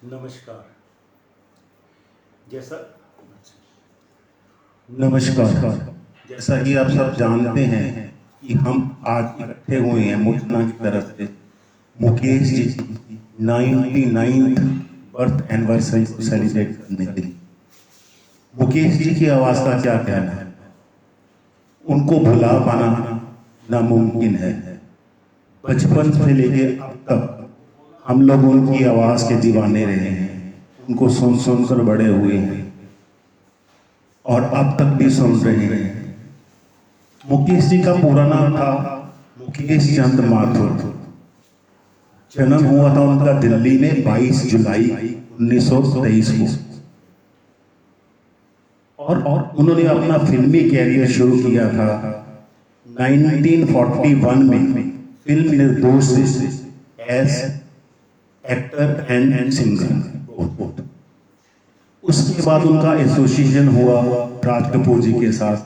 नमस्कार। जैसा नमस्कार। जैसा कि आप सब जानते हैं कि हम आज इकट्ठे हुए हैं मुचना की तरफ से मुकेश जी की 99th बर्थ एनिवर्सरी को सेलिब्रेट करने के लिए। मुकेश जी की आवाज़ का क्या कहना है, उनको भुला पाना नामुमकिन है। बचपन से लेके अब तक हम लोग उनकी आवाज़ के दीवाने रहे हैं, उनको सुन सुन कर बड़े हुए हैं और अब तक भी सुन रहे हैं। मुकेश जी का पूरा नाम था मुकेश चंद माथुर। जन्म हुआ था उनका दिल्ली में 22 जुलाई 1923 को और उन्होंने अपना फिल्मी कैरियर शुरू किया था 1941 में फिल्म निर्देश एज एक्टर एंड सिंगर। उसके बाद उनका एसोसिएशन हुआ राज कपूर जी के साथ।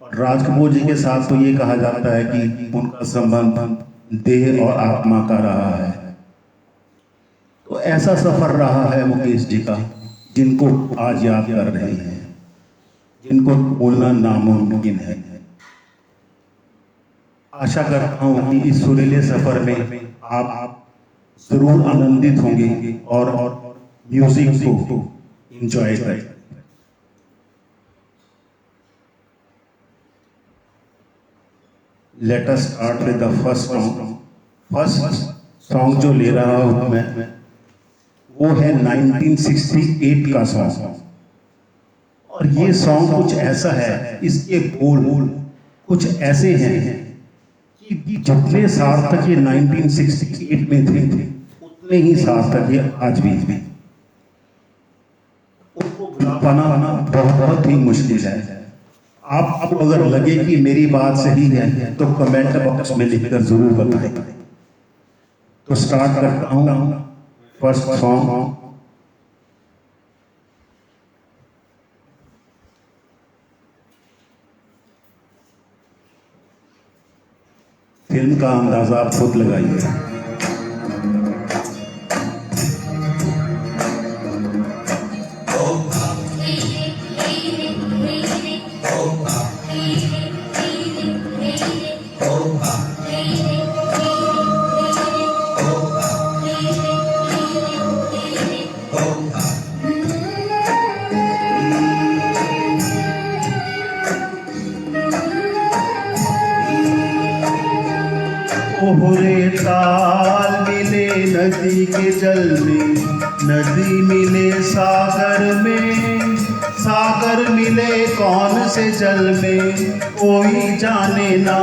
राज कपूर जी के साथ तो ये कहा जाता है कि उनका संबंध देह और आत्मा का रहा है। तो ऐसा सफर रहा है मुकेश जी का, जिनको आज याद कर रहे हैं, जिनको बोलना नामुमकिन है। आशा करता हूं कि इस सुरीले सफर में आप जरूर आनंदित होंगे और म्यूजिक को एंजॉय करें। Let us start with the first song. First song जो ले रहा हूं मैं वो है 1968 का सॉन्ग। और ये सॉन्ग कुछ ऐसा है, इसके बोल कुछ ऐसे हैं कि जितने सार्थक ये 1968 में थे उतने ही सार्थक ये आज भी हैं। उनको भुला पाना बहुत ही मुश्किल है। आप अगर लगे कि मेरी बात सही है तो कमेंट बॉक्स में लिखकर जरूर बताएं। तो स्टार्ट करता हूं फर्स्ट सॉन्ग। फिल्म का अंदाजा आप खुद लगाइए। ओहरे ताल मिले नदी के जल में, नदी मिले सागर में, सागर मिले कौन से जल में कोई जाने ना।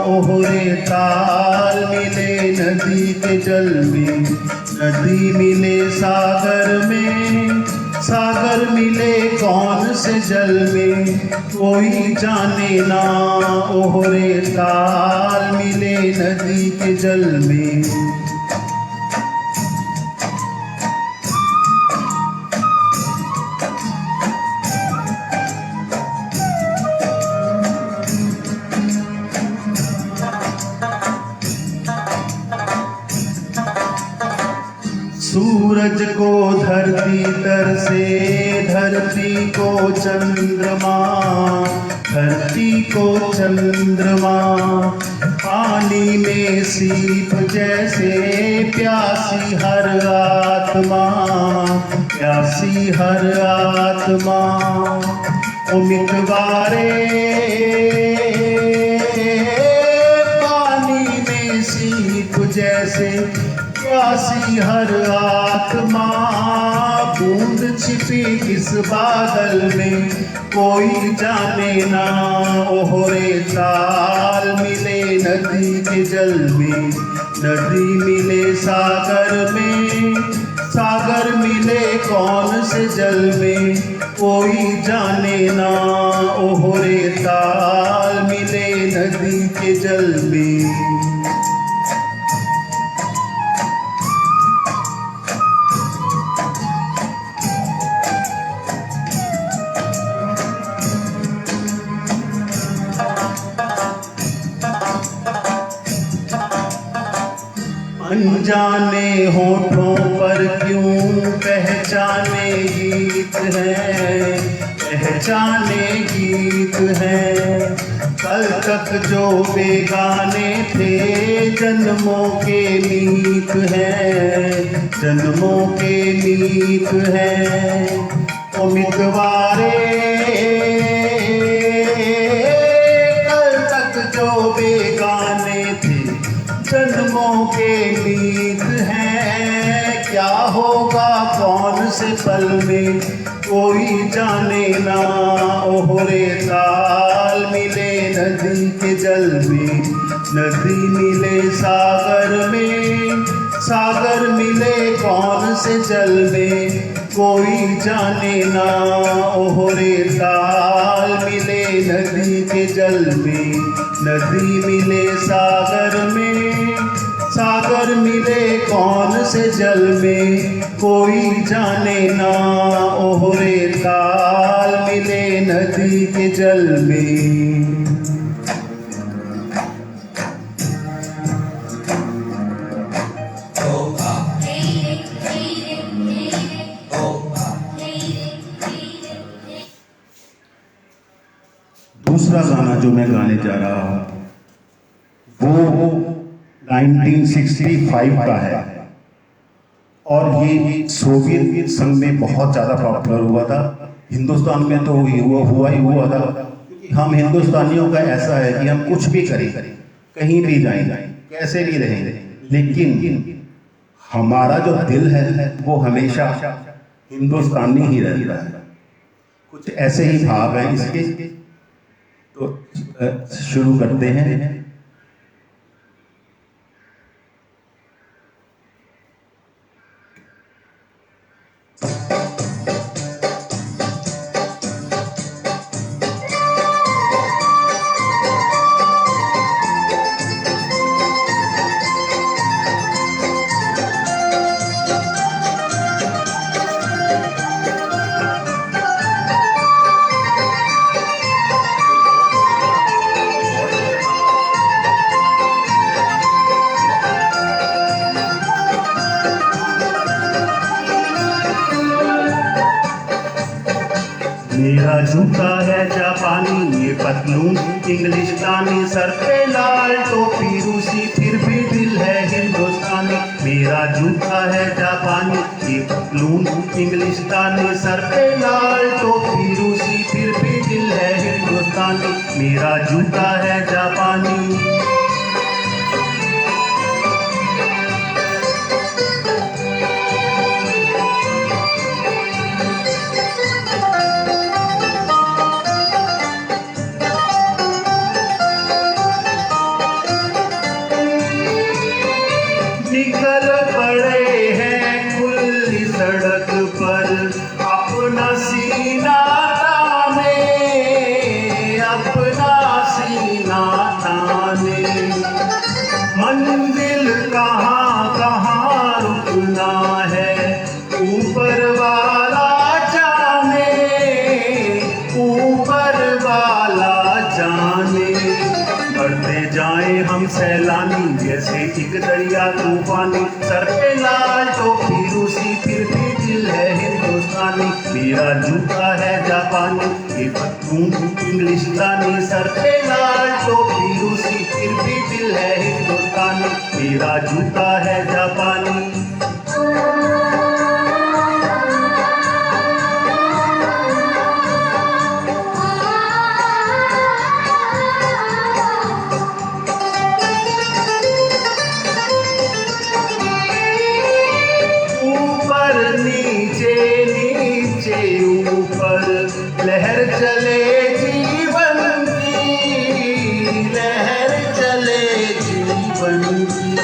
ओहरे ताल मिले नदी के जल में, नदी मिले सागर में, सागर मिले कौन से जल में कोई जाने ना। ओहरे ताल मिले नदी के जल में। सूरज को धरती तर से, धरती को चंद्रमा, धरती को चंद्रमा, पानी में सीप जैसे प्यासी हर आत्मा, प्यासी हर आत्मा। ओ मितवारे पानी में सीप जैसे प्यासी हर आत्मा। बूंद छिपी किस बादल में कोई जाने ना। ओहरे ताल मिले नदी के जल में, नदी मिले सागर में, सागर मिले कौन से जल में कोई जाने ना। ओहरे ताल मिले नदी के जल में। अनजाने होठों पर पर क्यों पहचाने गीत हैं, पहचाने गीत हैं। कल तक जो बेगाने थे जन्मों के मीत हैं, जन्मों के मीत हैं। उम्मीदवारे कल तक जो बेगाने थे जन्मों के मीत हैं। क्या होगा कौन से पल में कोई जाने ना। ओहरे ताल मिले नदी के जल में, नदी मिले सागर में, सागर मिले कौन से जल में कोई जाने ना। ओहरे ताल मिले नदी के जल में, नदी मिले सागर में, सागर मिले कौन से जल में कोई जाने ना। ओहरे ताल मिले नदी के जल में। दूसरा गाना जो मैं गाने जा रहा हूं वो 1965 का है और ये सोवियत संघ में बहुत ज़्यादा पॉपुलर हुआ था। हिंदुस्तान में तो हुआ ही हुआ था। हम हिंदुस्तानियों का ऐसा है कि हम कुछ भी करें, कहीं भी जाएं, कैसे भी रहें, लेकिन हमारा जो दिल है वो हमेशा हिंदुस्तानी ही रहता है। कुछ ऐसे ही भाव है इसके। तो शुरू करते हैं। मेरा जूता है जापानी, ये पतलून इंग्लिशतानी, सर पे लाल टोपी रूसी, फिर भी दिल है हिंदुस्तानी। मेरा जूता है जापानी, ये पतलून इंग्लिशतानी, सर पे लाल टोपी रूसी, फिर भी दिल है हिंदुस्तानी। मेरा जूता है जापानी। निकल पड़े हैं खुली सड़क पर अपना सीना ताने, अपना सीना ताने। मंजिल कहाँ कहाँ रुकना है ऊपर वाला जाने, ऊपर वाला जाने। बढ़ते जाएं हम सैलानी जैसे एक दरिया तूफानी, सर पे लाल टोपी रूसी, फिर भी दिल है हिंदुस्तानी। मेरा जूता है जापानी, ये पतलून इंग्लिशतानी, सर पे लाल टोपी रूसी, फिर भी दिल है हिंदुस्तानी। मेरा जूता है जापानी। नीचे नीचे ऊपर लहर चले जीवन की, लहर चले जीवन की।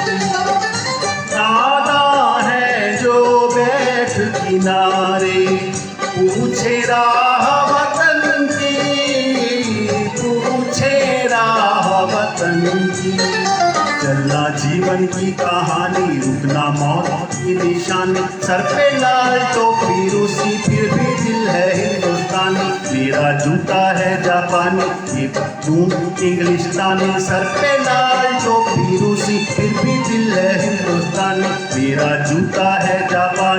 दादा है जो बैठ किनारे पूछे राह वतन की, पूछे राह वतन की। चलना जीवन की कहानी, रुकना मौत की निशानी, सर पे लाल टोपी रूसी, फिर भी दिल है हिंदुस्तानी। मेरा जूता है जापानी, ये पतलून इंग्लिशतानी, सर पे लाल टोपी रूसी, फिर भी दिल है हिंदुस्तानी। मेरा जूता है जापानी।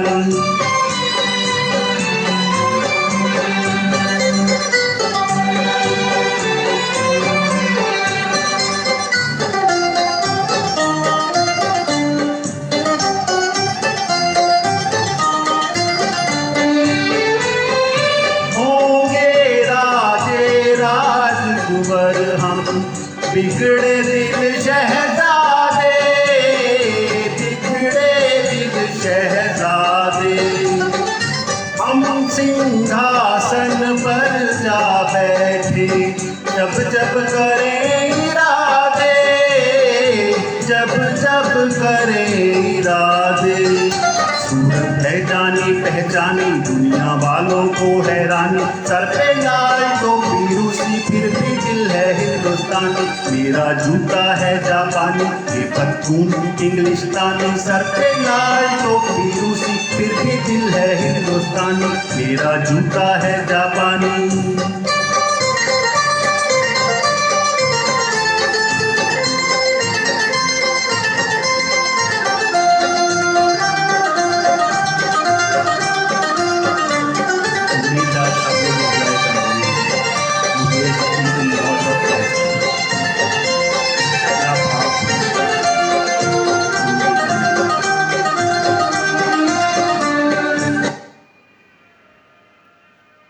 जानी दुनिया वालों को हैरानी। सर पे लाल टोपी रूसी फिर भी दिल है हिंदुस्तानी। मेरा जूता है जापानी ये पतलून इंग्लिस्तानी। सर पे लाल टोपी रूसी फिर भी दिल है हिंदुस्तानी। मेरा जूता है जापानी।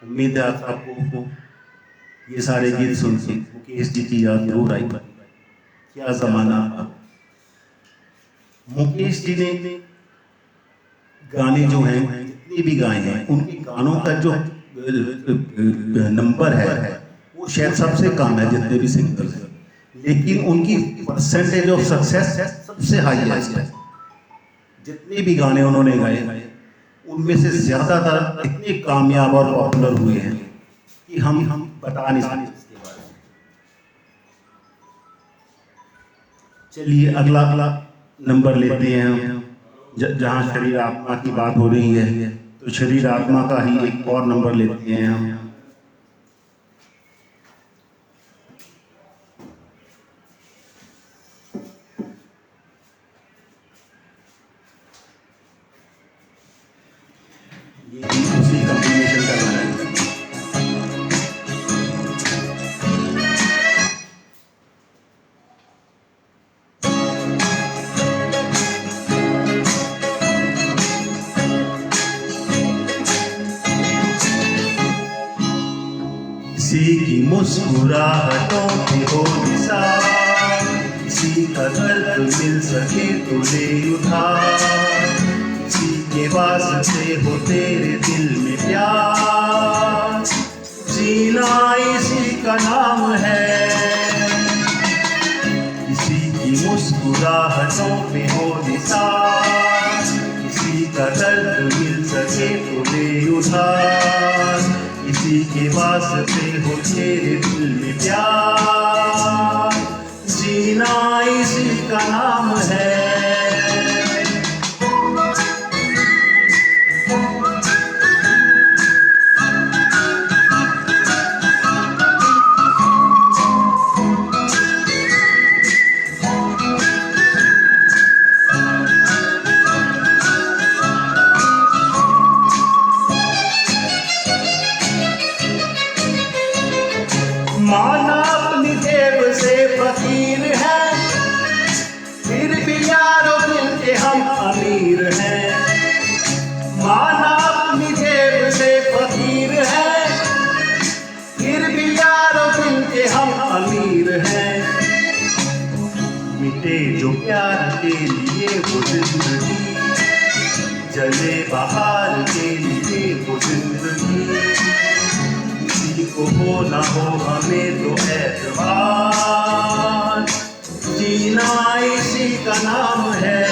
उम्मीद है आप सबको ये सारे गीत सुन मुकेश जी की याद जरूर आई। क्या जमाना। मुकेश जी ने गाने जो हैं जितने भी गाए हैं उनके गानों का जो नंबर है वो शायद सबसे कम है जितने भी सिंगर्स हैं, लेकिन उनकी परसेंटेज ऑफ सक्सेस सबसे हाईएस्ट है। जितने भी गाने उन्होंने गाए उनमें से ज्यादातर इतने कामयाब और पॉपुलर हुए हैं कि हम बता नहीं सकते इसके बारे में। चलिए अगला नंबर लेते हैं हम। जहां शरीर आत्मा की बात हो रही है तो शरीर आत्मा का ही एक और नंबर लेते हैं हम। ये उसी कॉम्बिनेशन का गाना है। किसी की मुस्कुराहटों की हो निसार, किसी का दर्द मिल सके तो ले उठा, किसी के वास्ते हो तेरे दिल में प्यार, जीना इसी का नाम है। किसी की मुस्कुराहटों पे हो निसार, किसी का दर्द मिल सके तो ले उठा, किसी के वास्ते हो तेरे दिल में प्यार, जीना इसी का नाम है। माना अपनी जेब से फकीर है, फिर भी यारों दिल के हम अमीर हैं। माना अपनी जेब से फकीर है, फिर भी यारों दिल के हम अमीर हैं। मिटे जो प्यार के लिए वो जिंदगी, जले बहार के लिए वो जिंदगी, को हो ना हो हमें तो एतबार, जीना इसी का नाम है।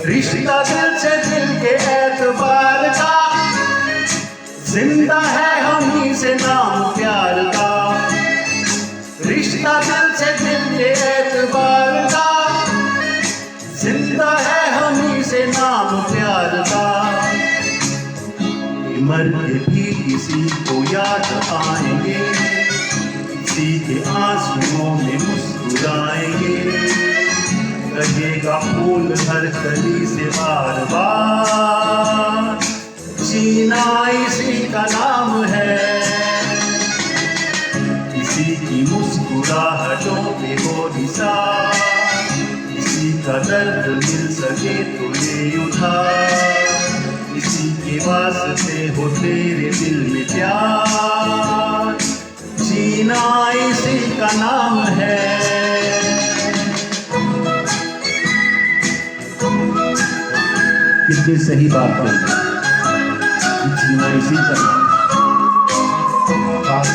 रिश्ता दिल से दिल के एतबार का, जिंदा है हम ही से नाम प्यार का। रिश्ता दिल से दिल के एतबार का, जिंदा है हम ही से नाम प्यार का। मर के भी किसी को याद आएंगे, किसी के आंसुओं में मुस्कुराएंगे, लगेगा फूल हर कली से बार बार, जीना इसी का नाम है। किसी की मुस्कुराहटों पे हो निसार, किसी का दर्द मिल सके तो ले उठा, किसी के वास्ते हो तेरे दिल में प्यार, जीना इसी का नाम है। कितनी सही बात कही, जीना इसी का नाम। काश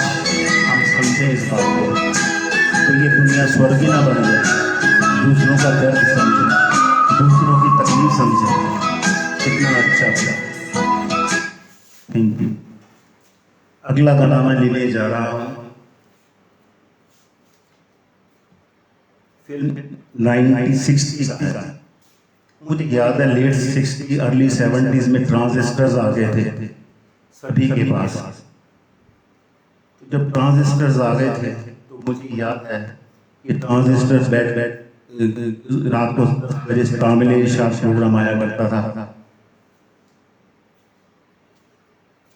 हम समझे इस बात को तो ये दुनिया स्वर्ग ना बन जाए। दूसरों का दर्द समझे, दूसरों की तकलीफ समझे, कितना अच्छा होगा। Thank you. अगला गाना मैं लेने जा रहा हूँ फिल्म 1960 का है। मुझे याद है लेट 60 अर्ली 70s में ट्रांजिस्टर्स आ गए थे सभी के पास। जब ट्रांजिस्टर्स आ गए थे तो मुझे याद है कि ट्रांजिस्टर बैठ रात को 10 बजे से कामिल इरशाद प्रोग्राम आया करता था।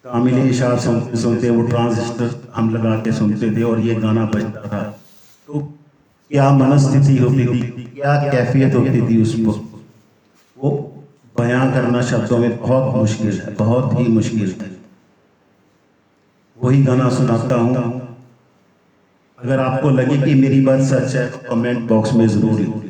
कामिल इरशाद सुनते सुनते वो ट्रांजिस्टर हम लगा के सुनते थे और ये गाना बजता था। तो क्या मनस्थिति होती थी, क्या कैफियत होती थी उसको, वो बयां करना शब्दों में बहुत मुश्किल है, बहुत ही मुश्किल है। वही गाना सुनाता हूँ। अगर आपको लगे कि मेरी बात सच है तो कमेंट बॉक्स में जरूर लिखो।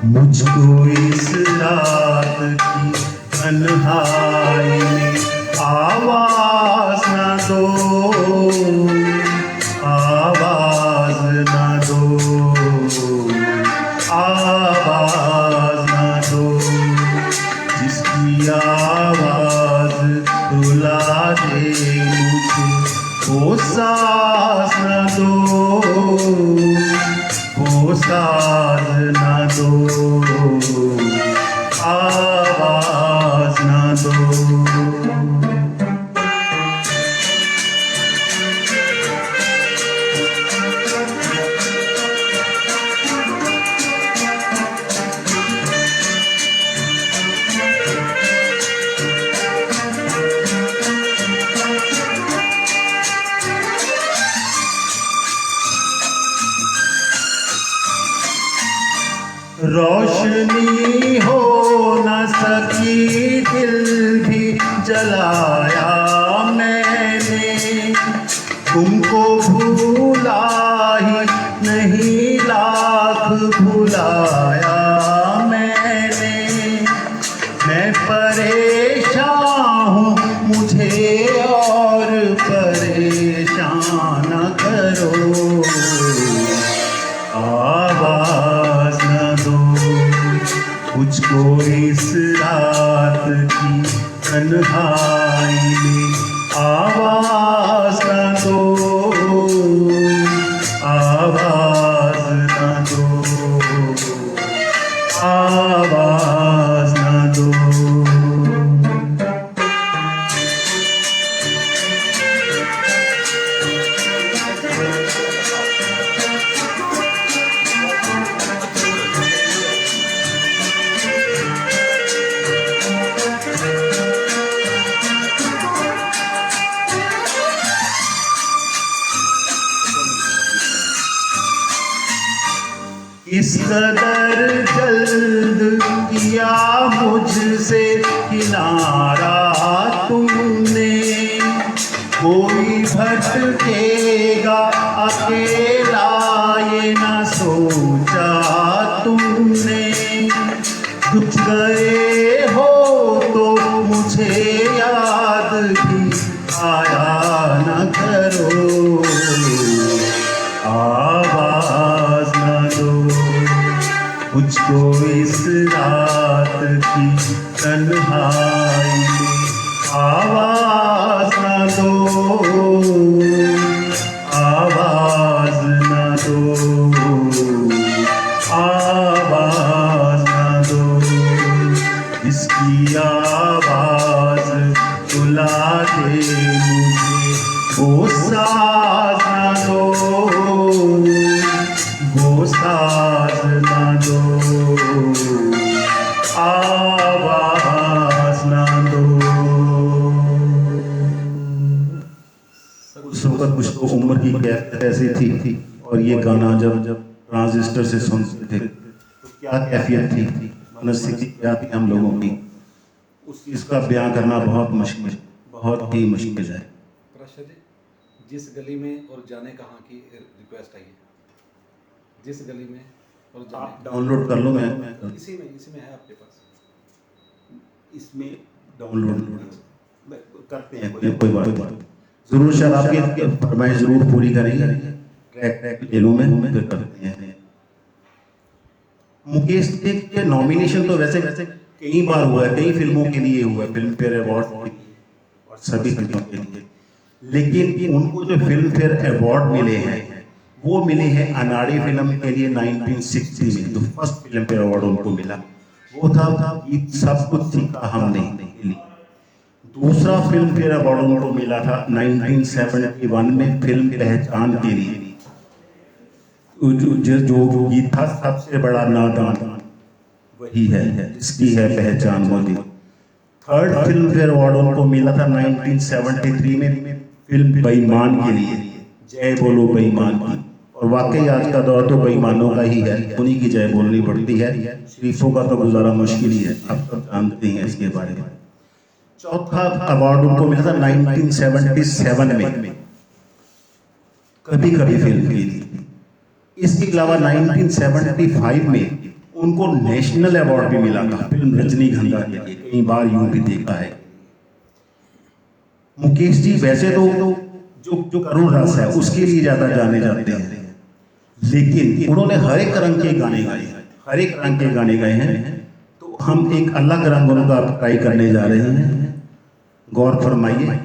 मुझको इस रात की तन्हाई में आवाज न दो, आवाज न दो, आवाज न दो। जिसकी आवाज रुला दे मुझे वो सांस न दो, वो सांस न दो, आवाज न दो। रोशनी हो न सकी, दिल भी जलाया मैंने, तुमको भूला ही नहीं लाख भुलाया मैंने। मैं परेशान हूँ मुझे और परेशान न करो, आवाज न दो। मुझको इस रात की तन्हाई में आवाज न दो, आवाज न दो, आवाज न दो। इस कदर जल्द किया मुझसे किनारा तुमने, कोई भटकेगा अकेला ये न सोचा तुमने। कुछ गए हो तो मुझे याद भी आया न करो, आवाज न दो। मुझको इस रात की तन्हाई में आवाज न दो, आवाज न दो, आवाज न दो। इसकी आवाज बुला दे मुझे वो साज न दो, वो साज न दो, आवाज न दो। की कैफियत ऐसी थी और ये गाना जब जब ट्रांजिस्टर से सुनते थे तो क्या कैफियत थी, मनस्थिति क्या थी हम लोगों की, उस चीज़ का बयां करना बहुत ही मुश्किल है। प्रशा जी, जिस गली में और जाने कहाँ की रिक्वेस्ट आई है, जिस गली में और जाने आप डाउनलोड कर लो, मैं इसी में है आपके पास, इसमें डाउनलोड करते हैं, कोई बात नहीं, जरूर सर आपकी फरमाइश जरूर पूरी करेंगे, ट्रैक ले लूँ मैं फिर करते हैं। मुकेश जी के नॉमिनेशन तो वैसे कई बार हुआ है, कई फिल्मों के लिए हुआ है, फिल्म फेयर अवार्ड और सभी फिल्मों के लिए, लेकिन उनको जो फिल्म फेयर अवार्ड मिले हैं वो मिले हैं अनाड़ी फिल्म के लिए 1960 में, जो फर्स्ट फिल्म फेयर अवार्ड उनको मिला वो था गीत सब कुछ सीखा हमने के लिए। दूसरा फिल्म फेयर अवार्ड उनको मिला था 1971 में फिल्म पहचान के लिए, जो गीत था सबसे बड़ा नादान वही है जिसकी है पहचान Modi. Third film fair award उनको मिला था 1973 में फिल्म बेईमान के लिए, जय बोलो बेईमान की, और वाकई आज का दौर तो बेईमानों का ही है, उन्हीं की जय बोलनी पड़ती है, शरीफों का तो गुजारा मुश्किल ही है, आप सब जानते हैं इसके बारे में। चौथा अवार्ड उनको मिला था 1977 में कभी कभी फिल्म के लिए। इसके अलावा 1975 में उनको नेशनल अवार्ड भी मिला था फिल्म रजनीगंधा के लिए, कई बार यूं भी देखा है। मुकेश जी वैसे तो जो करुण रस है उसके लिए ज्यादा जाने जाते हैं, लेकिन उन्होंने हर एक रंग के गाने गाए, हर एक रंग के गाने गाए हैं, तो हम एक अलग रंग उनका ट्राई करने जा रहे हैं, गौर फरमाइए।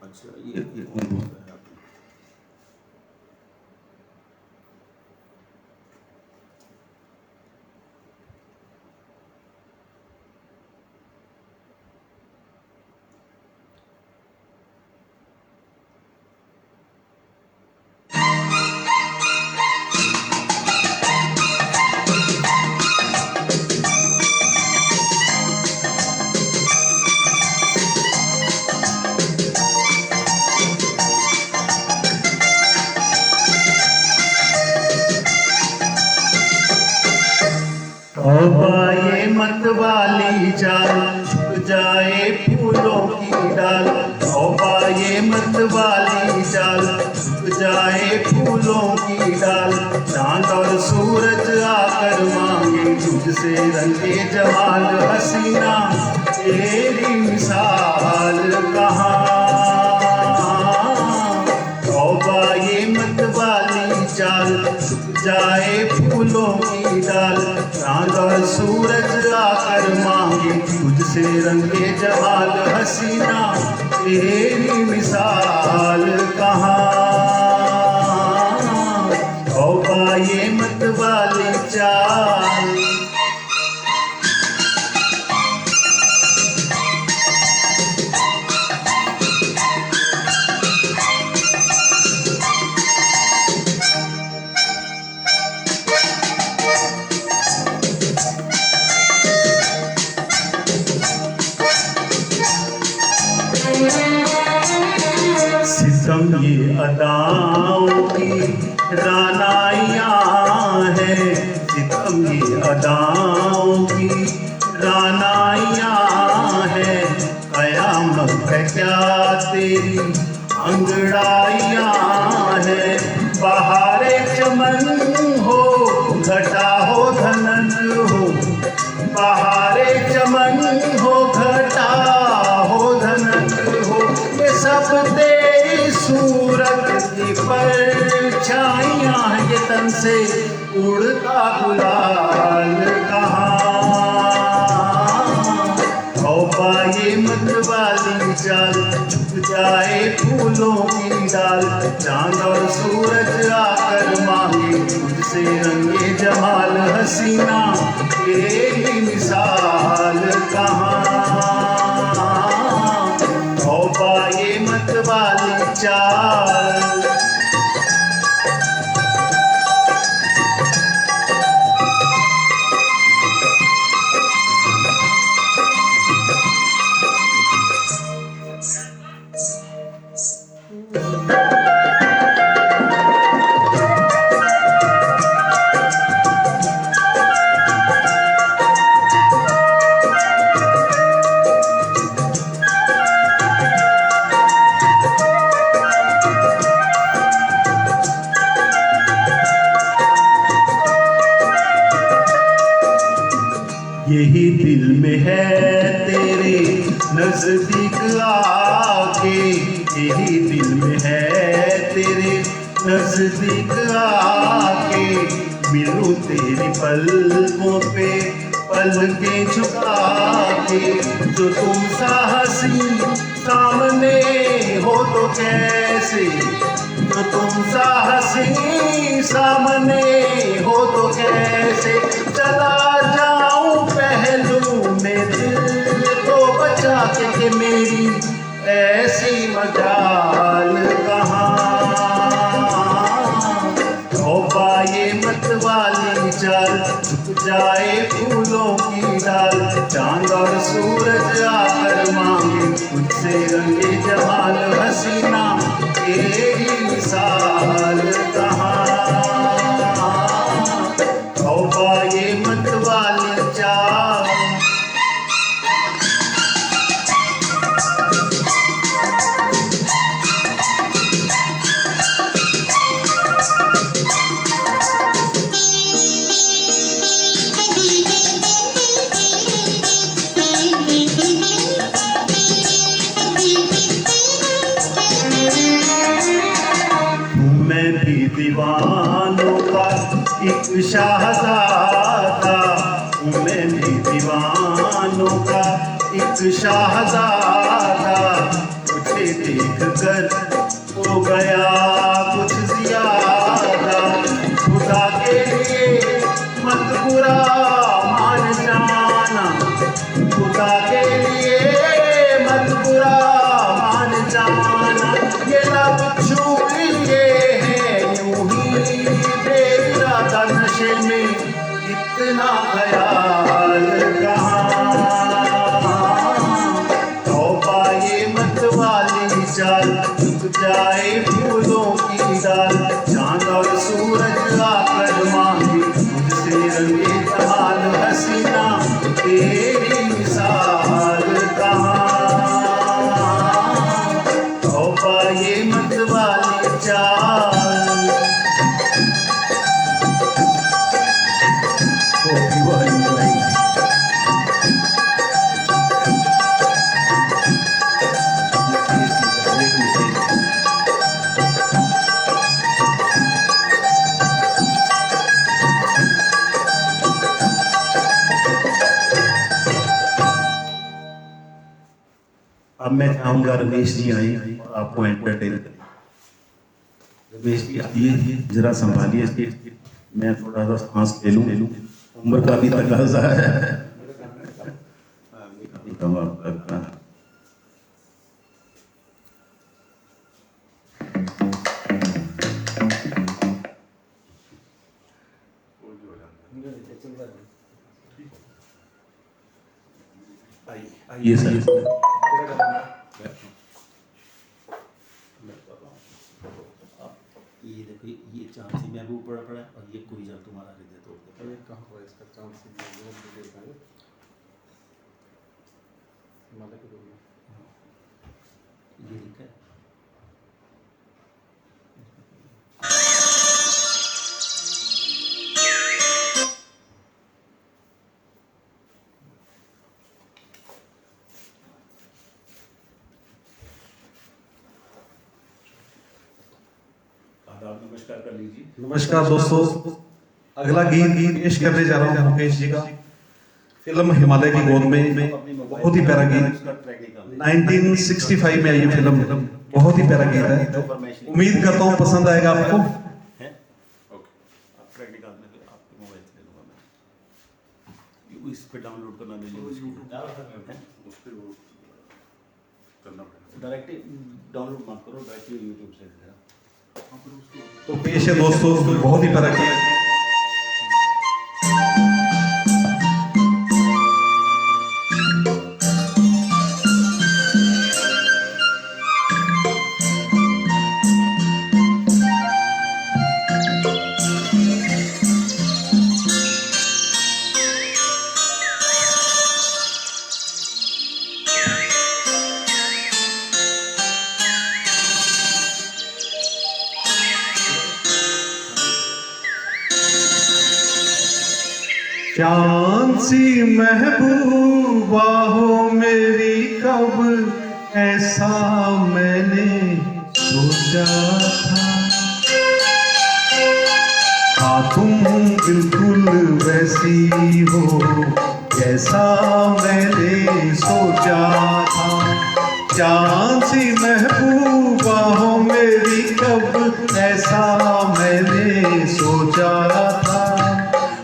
अच्छा ये कौन बोल रहा है? ये मत वाली चाल झुक जाए फूलों की डाल, ये मत वाली चाल झुक जाए फूलों की डाल, चांद और सूरज आकर मांगे तुझसे रंगे जमाल, हसीना तेरी मिसाल कहाँ। ये मत वाली चाल झुक जाए फूलों की डाल, चांद और सूरज आकर मांगे तुझसे रंगे जमाल, हसीना तेरी मिसाल कहाँ। ये मत वाली चाल। सितम ये अदाओं की रानाइयाँ हैं, सितम ये अदाओं की रानाइयाँ हैं, कयामत है क्या तेरी अंगड़ाइयाँ हैं, बहारे चमन हो घटा हो धनन हो, बहारे चमन हो घटा हो धनन हो, ये सब तेरी सूरत की परछाइयाँ हैं, ये तन से उड़ता गुलाल कहाँ। ये मत वाली चाल झुक जाए फूलों की डाल, चांद और सूरज आकर मांगे तुझसे रंगे जमाल, हसीना तेरी मिसाल कहाँ। ये मत वाली चाल। यही दिल में है तेरे नजदीक आके, यही दिल में है तेरे नजदीक आके, मिलूं तेरी पलकों पे पलकें झुका के। जो तुम सा हंसी सामने हो तो कैसे, जो तुम सा हंसी सामने हो तो कैसे, चला जाऊं पहलू में दिल को बचा के मेरी ऐसी मजाल कहाँ। तौबा ये मत वाली चाल, झुक जाए फूलों की डाल, चांद और सूरज आकर मांगे तुझसे रंगे जमाल हसीना, तेरी मिसाल कहाँ। तौबा ये मत वाली चाल। मैं भी दीवानों का एक शाहज़ादा, मैं भी दीवानों का एक शाहज़ादा, तुझे देख कर हो गया कुछ ज़्यादा। खुदा के लिए मत बुरा मान जाना, खुदा के लिए मत बुरा मान जाना, ये लब छू लिए नशे में इतना ख्याल कहाँ। तौबा ये मत वाली चाल, झुक जाए फूलों की डाल, चांद और सूरज आकर मांगे मुझसे रंगे जमाल हसीना, तेरी मिसाल कहाँ। तौबा ये मत वाली चाल। अब मैं चाहूंगा रमेश जी आए और आपको एंटरटेन करें। रमेश जी आइए, जरा संभालिए स्टेज, मैं थोड़ा सा सांस ले लूं, उम्र का भी तकाजा है। कम आपका आइए सर। ये देखो, ये चांद से महबूब पड़ा पड़ा है, और ये कोई जा तुम्हारा हृदय तोड़ दे। ये कहाँ हुआ इसका चांद से हिमालय के दूर में ये लिखा है। नमस्कार कर लीजिए। नमस्कार दोस्तों, अगला गीत पेश करने जा रहा हूँ मुकेश जी का, फिल्म हिमालय की गोद में। बहुत ही प्यारा गीत, 1965 में आई फिल्म, बहुत ही प्यारा गीत है। उम्मीद करता हूँ पसंद आएगा आपको। इस पे डाउनलोड करना डायरेक्ट डाउनलोड मत करो, डायरेक्ट यूट्यूब से। तो पेश है दोस्तों, बहुत ही प्यारा गीत। चांद सी महबूबा हो मेरी, कब ऐसा मैंने सोचा था। हाँ तुम बिल्कुल वैसी हो जैसा मैंने सोचा था। चांद सी महबूबा हो मेरी, कब ऐसा मैंने सोचा था।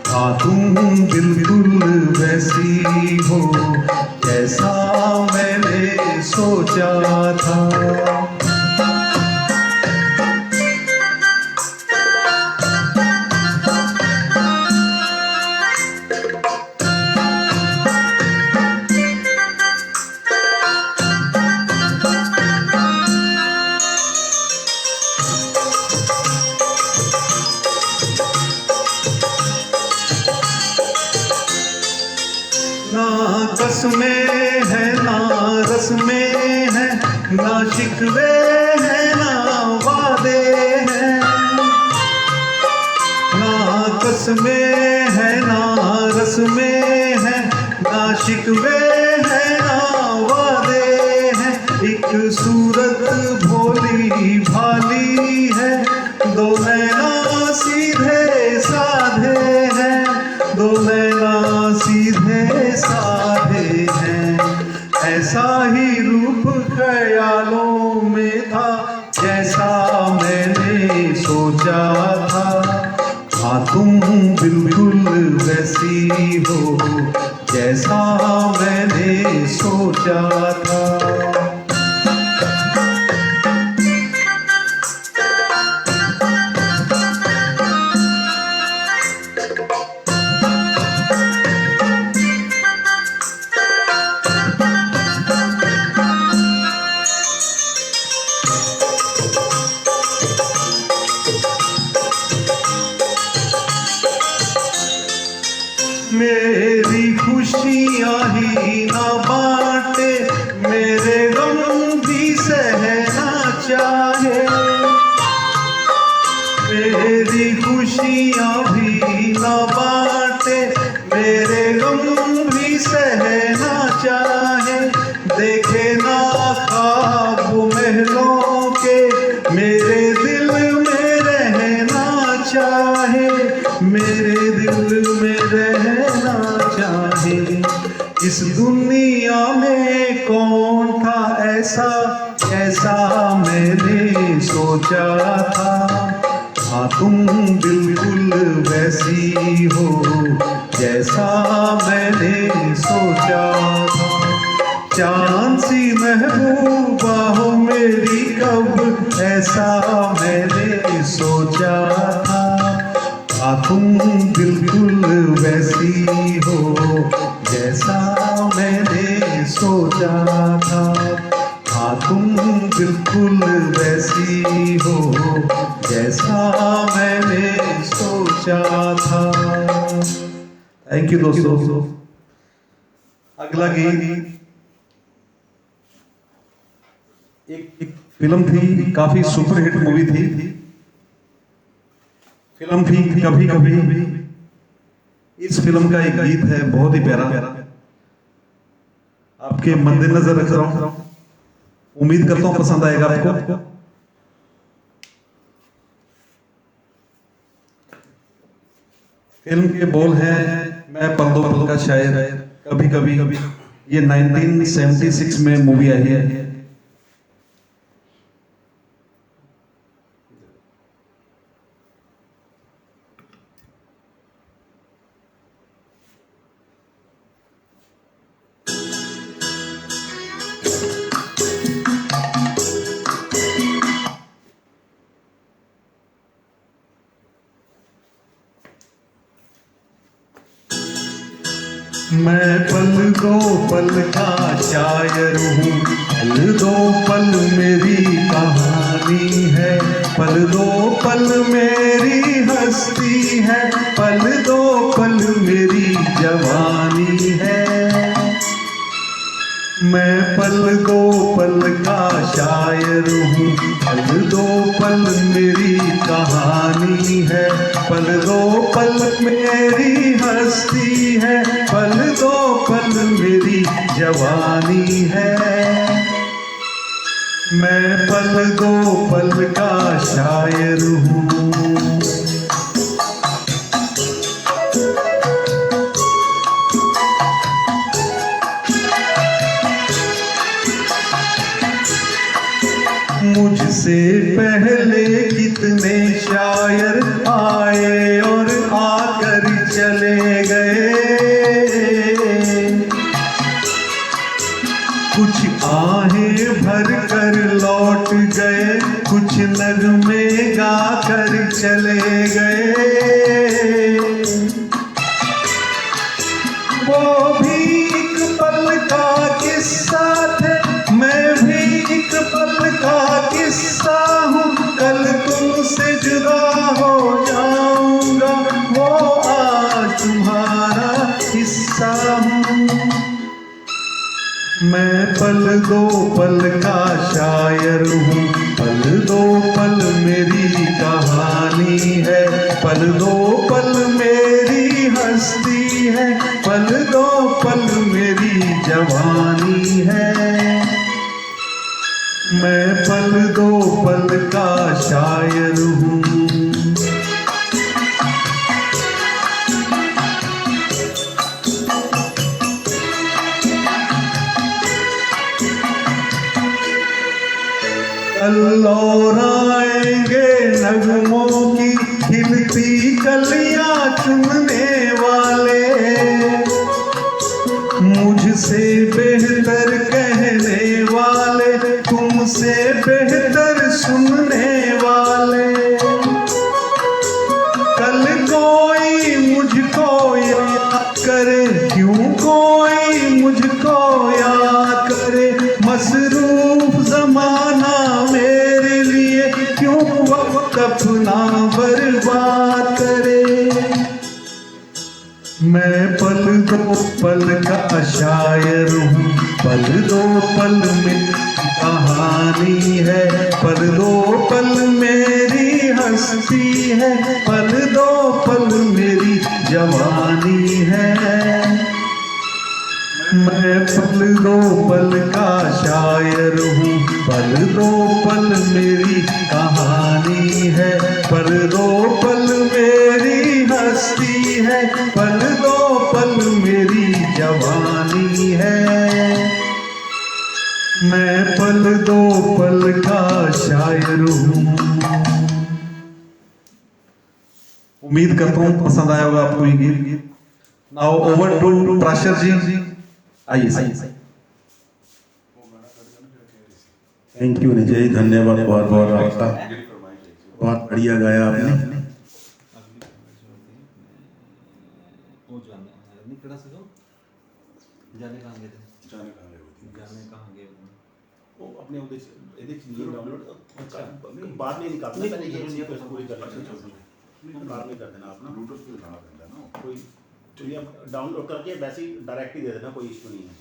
हाँ तुम बिल्कुल वैसी हो जैसा मैंने सोचा था। ना कस में है ना रस में है, ना शिकवे है ना वादे हैं। ना कस में है ना रस में है, ना शिकवे है ना वादे हैं। एक सूरत भोली भाली है, दो नैना सीधे साधे हैं, दो नैना सीधे साधे हैं। ऐसा ही रूप ख्यालों में था जैसा मैंने सोचा था। हाँ तुम बिल्कुल वैसी हो जैसा मैंने सोचा था। मेरी खुशियाँ ही ना बांटे, मेरे गम भी सहना चाहे। मेरी खुशियाँ भी ना बांटे, मेरे गम भी सहना चाहे। देखे ना ख्वाब महलों के, मेरे दिल में रहना चाहे, मेरे दिल में रहना चाहे। इस दुनिया में कौन था ऐसा जैसा मैंने सोचा था। हाँ तुम बिल्कुल वैसी हो जैसा मैंने सोचा था। चांद सी महबूबा हो मेरी, कब ऐसा मैंने सोचा था। हाँ तुम बिल्कुल वैसी हो जैसा मैंने सोचा था। हाँ तुम बिल्कुल वैसी हो जैसा मैंने सोचा था। थैंक यू दोस्तों। अगला गीत एक फिल्म थी, काफी सुपरहिट मूवी थी। फिल्म थी कभी कभी। इस फिल्म का एक गीत है बहुत ही प्यारा, आपके मद्देनजर रख रहा हूं। उम्मीद करता हूं पसंद आएगा आपको। फिल्म के बोल हैं, मैं पल दो पल का शायर, कभी कभी। ये 1976 में मूवी आई है। मैं पल दो पल का शायर हूँ, पल दो पल मेरी कहानी है, पल दो पल मेरी हस्ती है, पल दो पल मेरी जवानी है। मैं पल दो पल का शायर हूँ, पल दो पल मेरी कहानी है, पल दो पल मेरी हस्ती है, पल दो पल मेरी जवानी है। मैं पल दो पल का शायर हूँ। मुझसे पहले कितने शायर आए और आकर चले गए, कुछ आहें भर कर लौट गए, कुछ नगमे गा कर चले गए। वो भी एक पल का किस्सा थे, मैं भी एक पल का किस्सा हूँ। कल तुमसे जुदा हो जाऊंगा, वो आज तुम्हारा हिस्सा हूँ। मैं पल दो पल का शायर हूँ, पल दो पल मेरी कहानी है, पल दो पल मेरी हस्ती है, पल दो पल मेरी जवानी है। मैं पल दो पल का शायर हूँ। कल और आएंगे नगमों की खिलती कलियां चुनने वाले, मुझसे बेहतर कहने वाले, तुमसे बेहतर सुनने वाले। कल कोई मुझको याद करे, क्यों कोई मुझको याद करे, मसरूफ जमाना मेरे लिए क्यों वक्त अपना बर्बाद करे। मैं पल दो पल का शायर हूँ, पल दो पल मेरी कहानी है, पल दो पल मेरी हस्ती है, पल दो पल मेरी जवानी है। मैं पल दो पल का शायर हूँ, पल दो पल मेरी कहानी है, पल दो पल मेरी हस्ती है, पल दो पल मेरी जवानी है। मैं पल दो पल का शायर हूँ। उम्मीद करता हूँ पसंद आया होगा आपको ये गीत। नाउ ओवर टू प्राशर जी, आइए। थैंक यू निजय, धन्यवाद बहुत बहुत आपका, बहुत बढ़िया गाया आपने। निकड़ा से दो जाने कहाँ गए थे, जाने कहाँ गए वो अपने उद्देश्य डाउनलोड बाद में निकालना, पहले ये चीज पूरी कर लेना, बाद में कर देना अपना ब्लूटूथ पे लगाना पड़ता है ना। कोई चलिए आप डाउनलोड करके वैसे ही डायरेक्ट ही दे देना, कोई इशू नहीं है,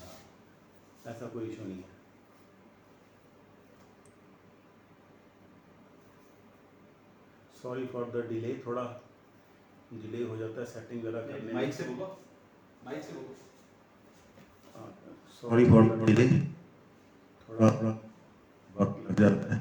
ऐसा कोई इशू नहीं है। सॉरी फॉर द डिले, थोड़ा डिले हो जाता है सेटिंग वगैरह करने में। माइक से बोलो, माइक से बोलो। सॉरी फॉर डिले, थोड़ा वक्त लग जाता है।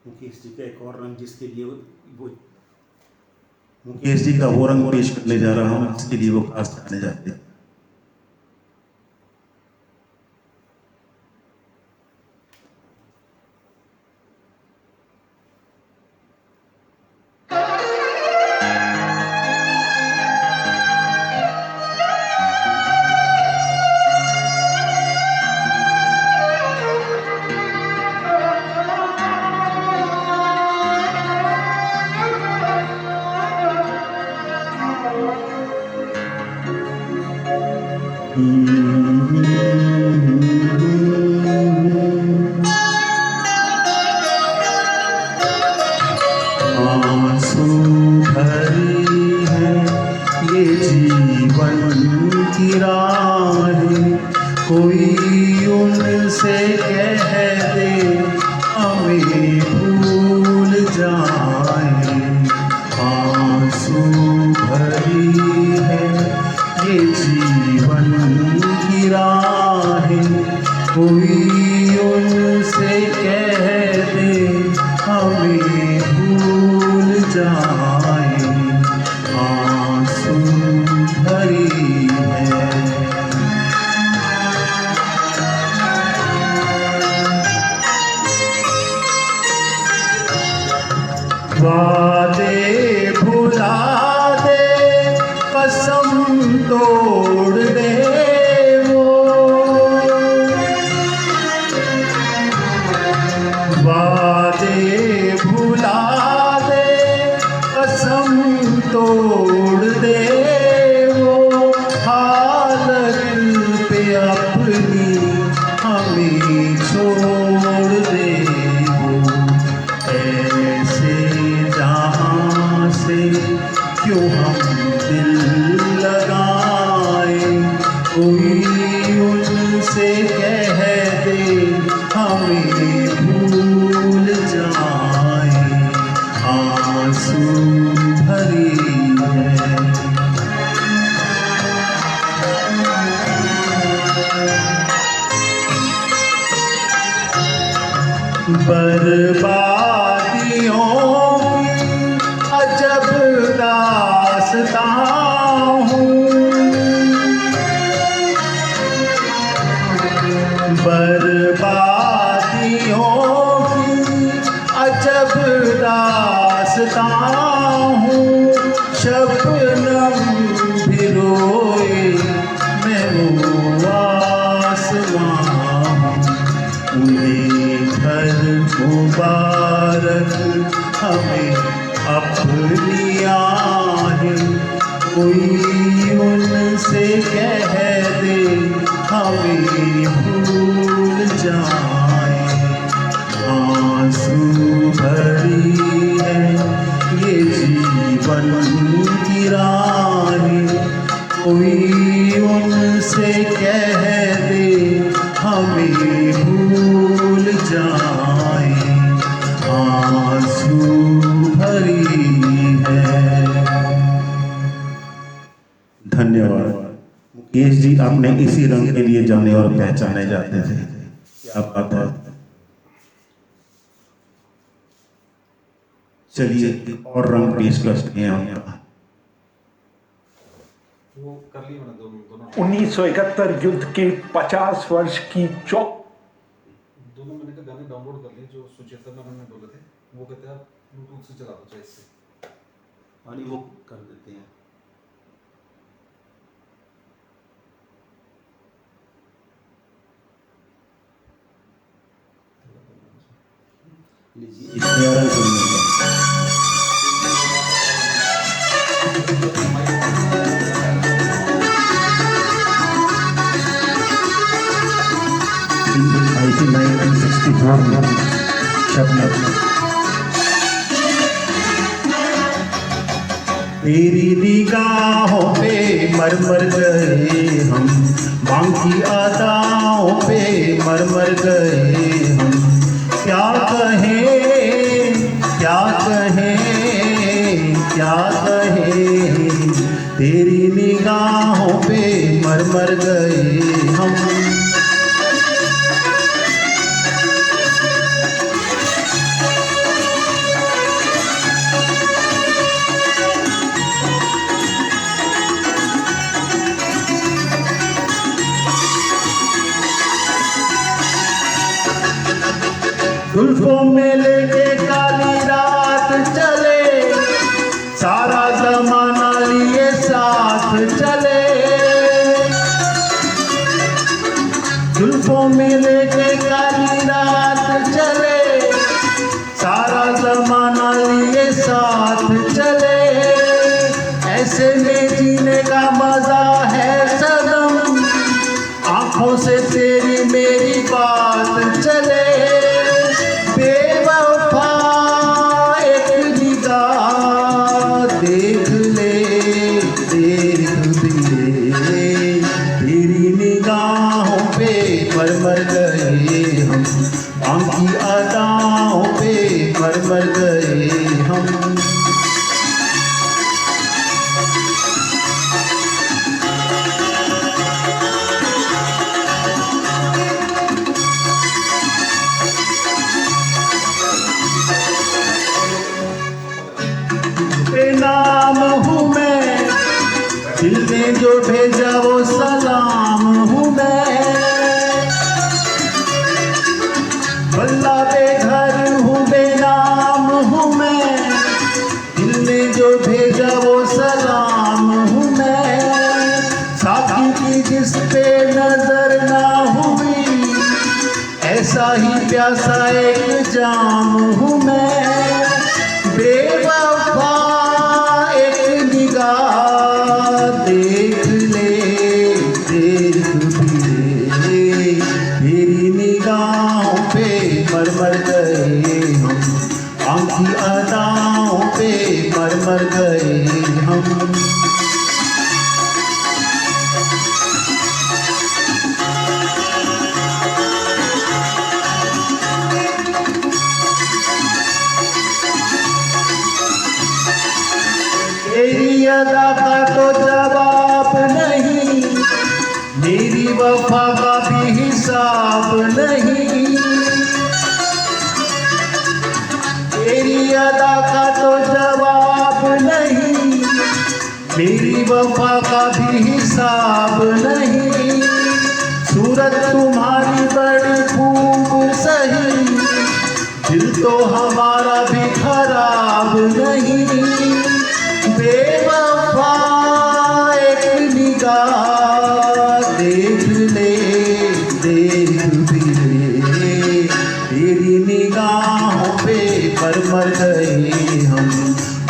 मुकेश जी का एक और रंग जिसके लिए वो मुकेश जी का वो रंग पेश करने जा रहा हूँ, इसके लिए वो खास जाने जाते हैं। आंसू भरी है ये जीवन की राहें, कोई उनसे कह दे हमें भूल जाए। आंसू भरी है ये जीवन की राहें, कोई उनसे कह दे हमें भूल जाए। आंसू भरी है। वादे भुला दे, कसम तोड़ दे वो, वादे भुला दे, कसम तोड़ दे वो, हालत पे अपनी हमें छोड़ दे वो। ऐसे जहाँ से क्यों हम दिल लगाए, कोई उनसे कह दे हमें भूल जाए। आंसू भरी है। बर्बादियों की अजब दास्तां हूँ, बर्बादियों की अजब दास्तां हूँ। शबनम भी रोए मैं वो आसमां हूँ, उन्हें घर मुबारक हमें अपनी आहें, कोई उनसे कह दे हमें भूल जाए। आंसू भरी है ये जीवन की राहें, कोई उनसे कह दे हमें भूल जाए। आंसू भरी है। धन्यवाद। मुकेश जी, आपने इसी रंग के लिए जाने और पहचाने जाते थे, क्या बात है। चलिए एक और रंग पेश करते हैं हम। वो कर लिए मैंने दोनों 1971 युद्ध के 50 वर्ष की दोनों मैंने के गाने डाउनलोड कर लिए जो सुचेता मैम ने बोले थे। वो कहते हैं आप ब्लूटूथ से चला दो चाहे इससे। हाँ वो कर देते हैं। लीजिए इसमें आराम सुनिएगा। आई थी 1964 में शबनम। तेरी निगाहों पे मर मर गए हम, बाकी अदाओं पे मर मर गए हम। क्या कहें क्या कहें क्या कहें, तेरी निगाहों पे मर मर गए हम। जुल्फों में लेके काली रात चले, सारा जमाना लिए साथ चले। जुल्फों में लेके काली रात चले, सारा जमाना लिए साथ चले। ऐसे में जीने का मजा है सनम, आंखों से तेरी मेरी बात चले। बेवफा एक निगाह दिल ने जो भेजा वो सलाम हूँ मैं, बल्ला बेघर हूँ बेनाम हूँ मैं, दिल ने जो भेजा वो सलाम हूँ मैं, साकी की जिस पे नजर ना हुई ऐसा ही प्यासा एक जाम हूँ मैं, बेवफा एक निगाह देख ले, देख भी ले, तेरी निगाहों पे मर मर गए हम, आंखी अदाओं पे मर मर गए हम। तेरी अदा का तो जवाब नहीं, मेरी वफा का भी हिसाब नहीं, तेरी अदा का तो जवाब नहीं, मेरी वफा का भी हिसाब नहीं, सूरत तुम्हारी बड़ी खूब सही, दिल तो हमारा भी खराब नहीं, बेवफा एक निगाह देख ले, देख भी ले, तेरी निगाहों पे मर मर गए हम,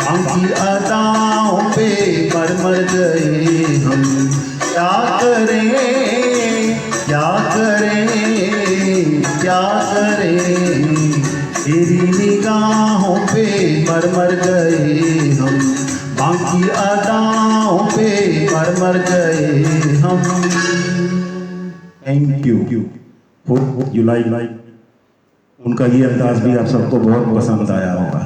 आंखी अदाओं पे मर मर गए हम। क्या करें क्या करें क्या करें, तेरी निगाहों पे मर मर गए हम, बाकी अदाओं पे मर मर गए हम। Thank you. Hope you like उनका ये अंदाज भी आप सबको बहुत पसंद आया होगा।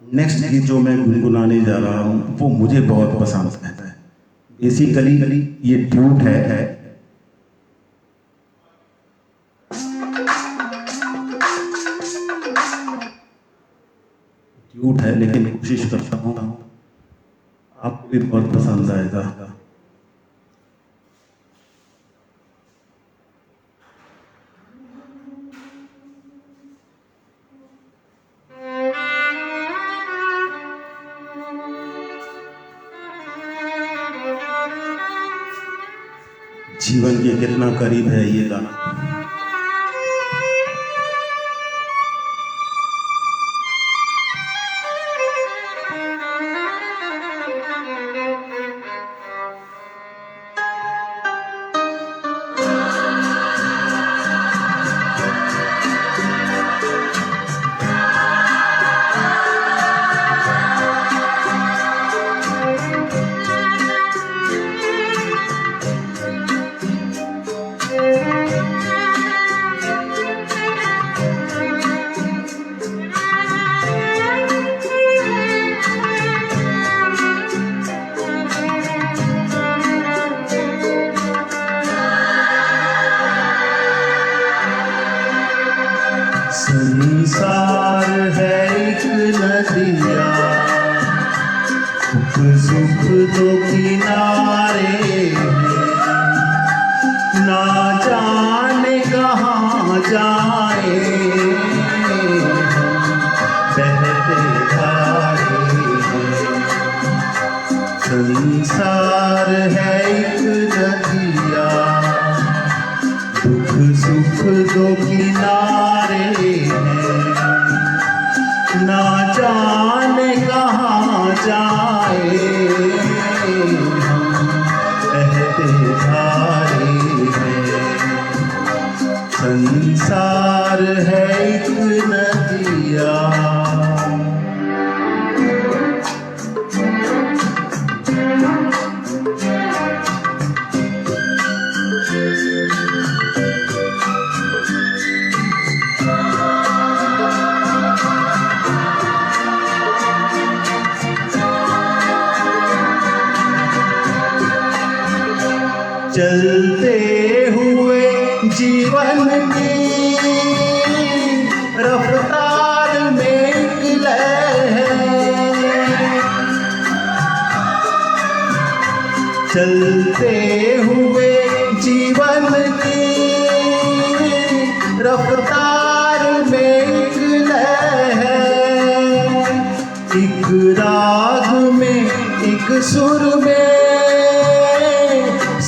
नेक्स्ट गीत जो मैं गुनगुनाने जा रहा हूँ वो मुझे बहुत पसंद है। बेसिकली ये ड्यूट है। ड्यूट है लेकिन कोशिश करता हूँ आपको भी बहुत पसंद आएगा। जीवन के कितना करीब है ये गाना। संसार है एक नदिया, सुख सुख दो किनारे हैं, ना जाने कहाँ जाए बहते धारे हैं। संसार है एक नदिया, दुख सुख दो किनारे हैं, ना जाने कहाँ जाए हम बहते धारे हैं। संसार है एक नदिया। चलते हुए जीवन की रफ्तार में एक लय है, चलते हुए जीवन की रफ्तार में एक लय है, एक राग में एक सुर में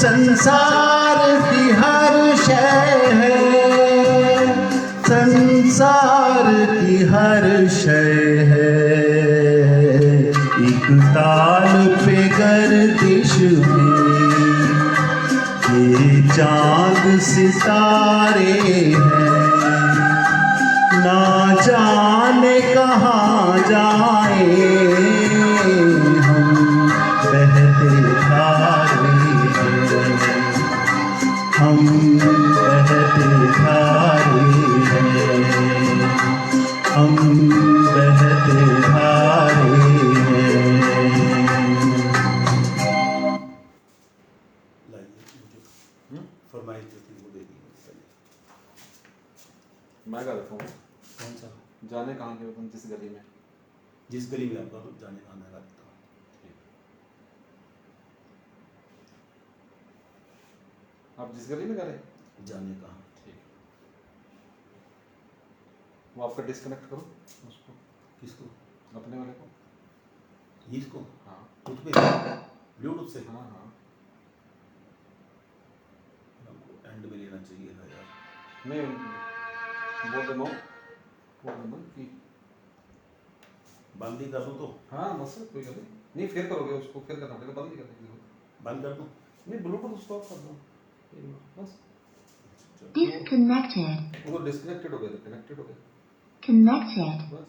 संसार की हर शय है, संसार की हर शय है। एक ताल पे गर्दिश में ये चांद सितारे हैं, ना जाने कहाँ जाए हम बहते धारे हैं, हम बहते धारे हैं, हम बहते धारे हैं। लाइए फरमाइश जो थी वो दे दी। मैं गा देता हूँ। कौन सा? जाने कहाँ के तुम जिस गली में। जिस गली में आपका जाने का मैं गाता हूँ। आप जिस गली में गा रहे हैं? जाने कहाँ? ठीक। वो आपका डिस्कनेक्ट करो उसको, किसको? अपने वाले को। इसको? हाँ खुद पे ब्लूटूथ से? हाँ हाँ। हमको एंड में लेना चाहिए था यार। नहीं बोल देना कि बंद ही कर दूँ तो? हाँ बस कोई गल नहीं, फिर करोगे उसको, फिर करना पड़ेगा, बंद नहीं करने। बंद कर दूँ? नहीं ब्लूटूथ स्टॉप कर दो बस। Disconnected. वो डिस्कनेक्टेड हो गया था, कनेक्टेड हो गया Connected. बस।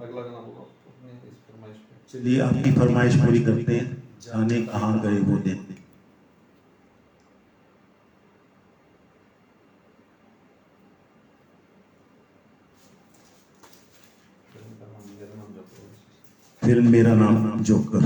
अगला गाना होगा अपने इस फरमाइश पे। चलिए आपकी फरमाइश पूरी करते हैं। जाने कहाँ गए वो दिन। फिल्म मेरा नाम जोकर।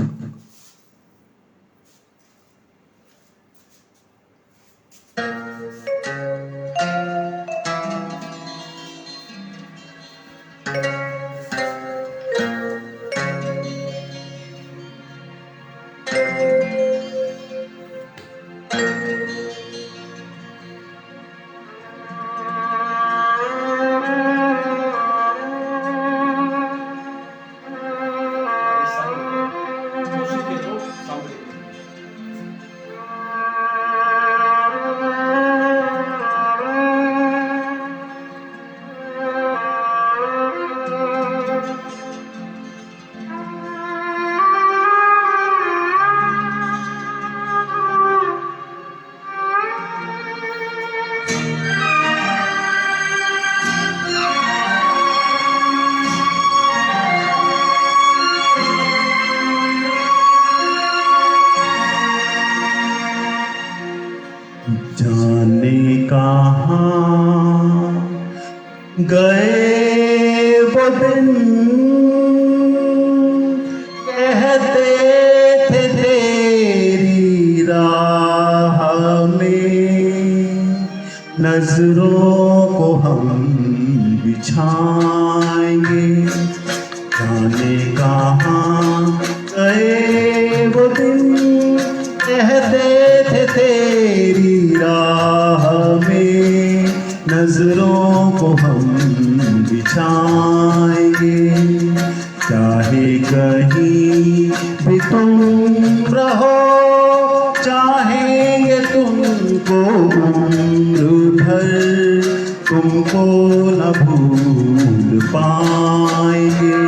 जाने कहाँ गए वो दिन, कहते थे तेरी राह में नजरों को हम बिछाएंगे। जाने कहाँ गए वो दिन, कहते थे तेरी राह में नजरों को हम बिछाएंगे। चाहे कहीं भी तुम रहो, चाहेंगे तुमको उम्र भर, तुमको न भूल पाएंगे।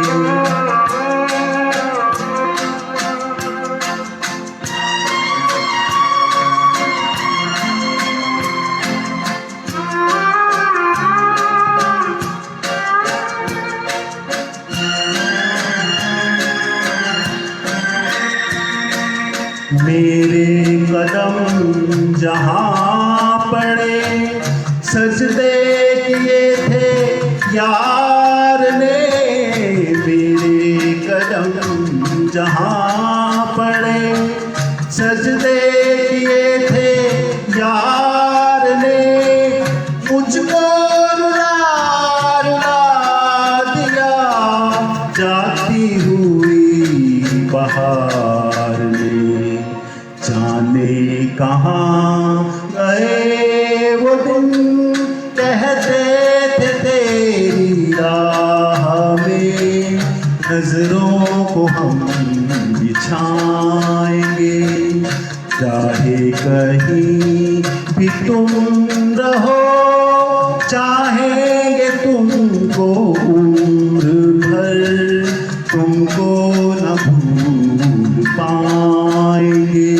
मेरे कदम जहाँ पड़े, सजदे किए थे यार ने। मेरे कदम जहाँ पड़े, सजदे किए थे यार ने। मुझको रुला रुला दिया जाती हुई बहार ने, कहाँ गए वो दिन, कहते थे तेरी राह में नजरों को हम बिछाएंगे, चाहे कहीं भी तुम रहो, चाहेंगे तुमको उम्र भर, तुमको न भूल पाएंगे।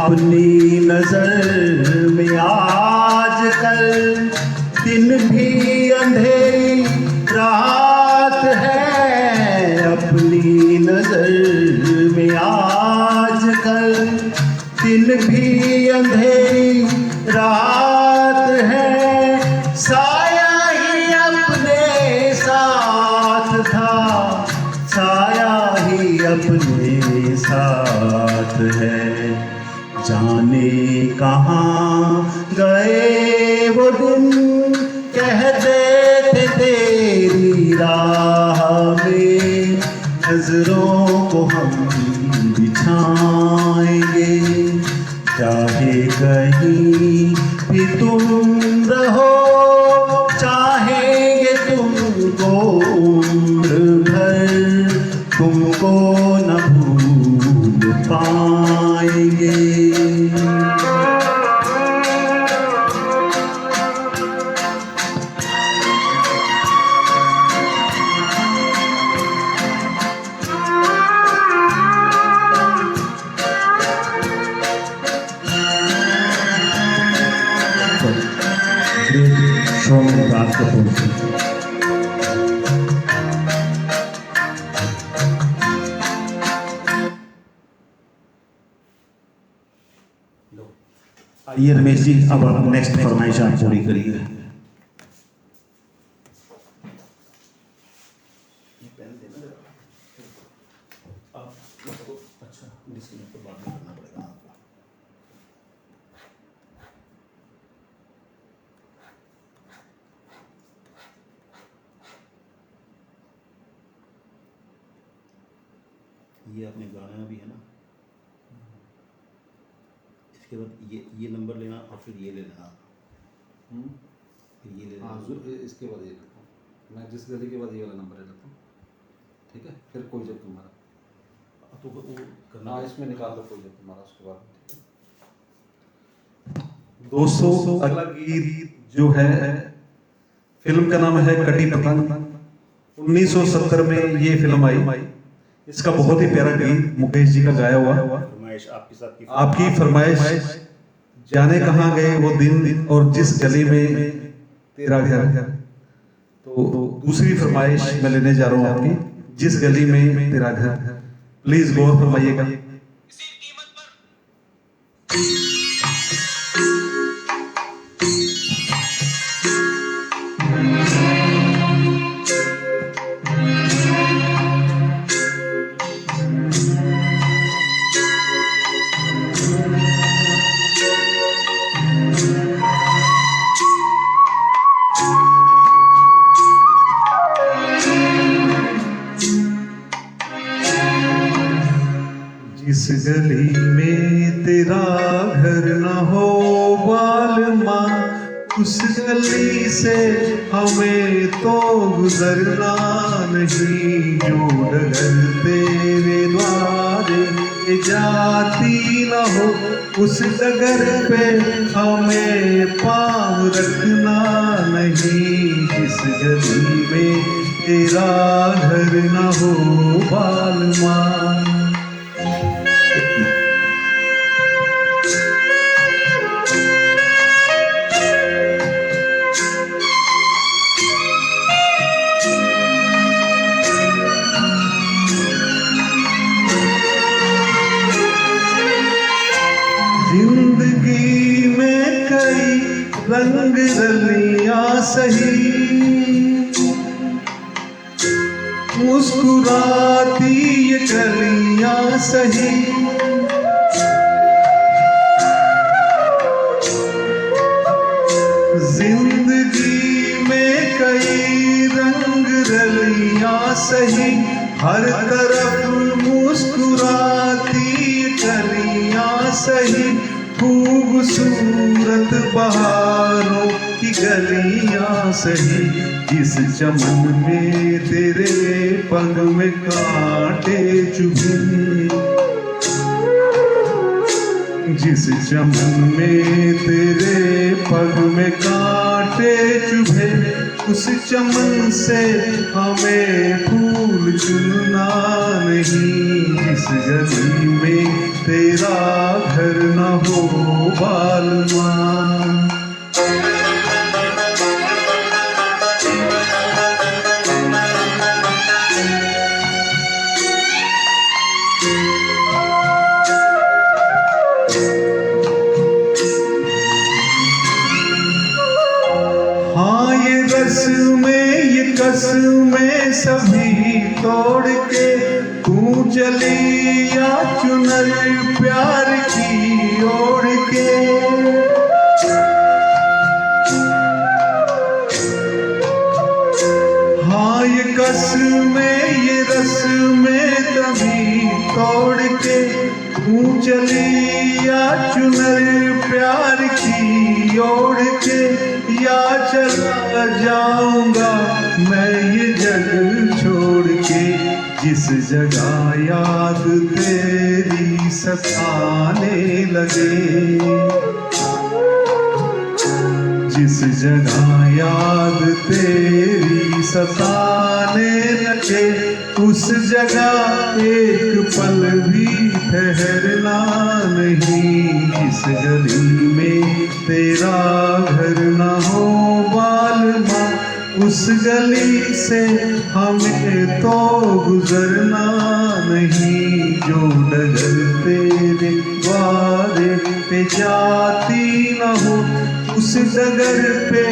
अपनी नजर में आजकल दिन भी अंधेरी रात है, अपनी नजर में आजकल दिन भी अंधेरी रात है, साया ही अपने साथ था, साया ही अपने साथ है, जाने कहाँ गए वो दिन, कहते थे तेरी राह में नजरों को हम बिछाएंगे, चाहे कहीं भी तुम रहो, चाहेंगे तुमको उम्र भर, तुमको न भूल पाएंगे। From Raj Kapoor. आइए रमेश जी, अब आप नेक्स्ट फरमाइश आप पूरी करिए। अच्छा डिस्कनेक्ट तो बाद में करना पड़ेगा आपको। ये आपने गाना भी है ना, इसके बाद ये नंबर लेना और फिर ये ले लेना, फिर ये ले लेना। हाँ इसके बाद ये लेता हूँ मैं, जिस गली के बाद ये वाला नंबर ले लेता हूँ, ठीक है, फिर कोई जब तुम्हारा तो वो करना। हाँ इसमें निकाल लो कोई जब तुम्हारा, उसके बाद ठीक है। दोस्तों अगला गीत जो है, फिल्म का नाम है कटी पतंग। 1970 में ये फिल्म आई। इसका बहुत ही प्यारा गीत मुकेश जी का गाया हुआ। फरमाइश आपके साथ की आपकी फरमाइश, जाने कहाँ गए वो दिन और जिस गली में तेरा घर। तो दूसरी फरमाइश मैं लेने जा रहा हूँ आपकी, जिस गली में तेरा घर। प्लीज गौर फरमाइएगा। जिस गली में तेरा घर न हो बालमा, उस गली से हमें तो गुजरना नहीं। जो डगर तेरे द्वारे जाती न हो, उस डगर पे हमें पाँव रखना नहीं। जिस गली में तेरा घर न हो बालमा। जिंदगी में कई रंग रलियां सही, मुस्कुराती ये कलियां सही, जिंदगी में कई रंग रलियां सही, हर तरफ मुस्कुराती कलियां सही, खूबसूरत बहारों की गलियां सही, जिस चमन में तेरे पग में कांटे चुभे, जिस चमन में तेरे पग में कांटे चुभे, उस चमन से हमें फूल चुनना नहीं, जिस गली में तेरा घर न हो बालमा। हाँ ये रस में ये कस में सभी तोड़ के तू चली या चुनर प्यार की ओढ़ के, हाँ ये कस में ये रस में तभी तोड़ के तू चली या चुनर प्यार की ओढ़ के, या चला जाऊंगा मैं ये जग छोड़ के, जिस जगह याद तेरी सताने लगे, जिस जगह याद तेरी सताने लगे, उस जगह एक पल भी ठहरना नहीं, जिस गली में तेरा घर न हो बालमा, उस गली से हमें तो गुजरना नहीं, जो डगर तेरे द्वारे पे जाती न हो, उस डगर पे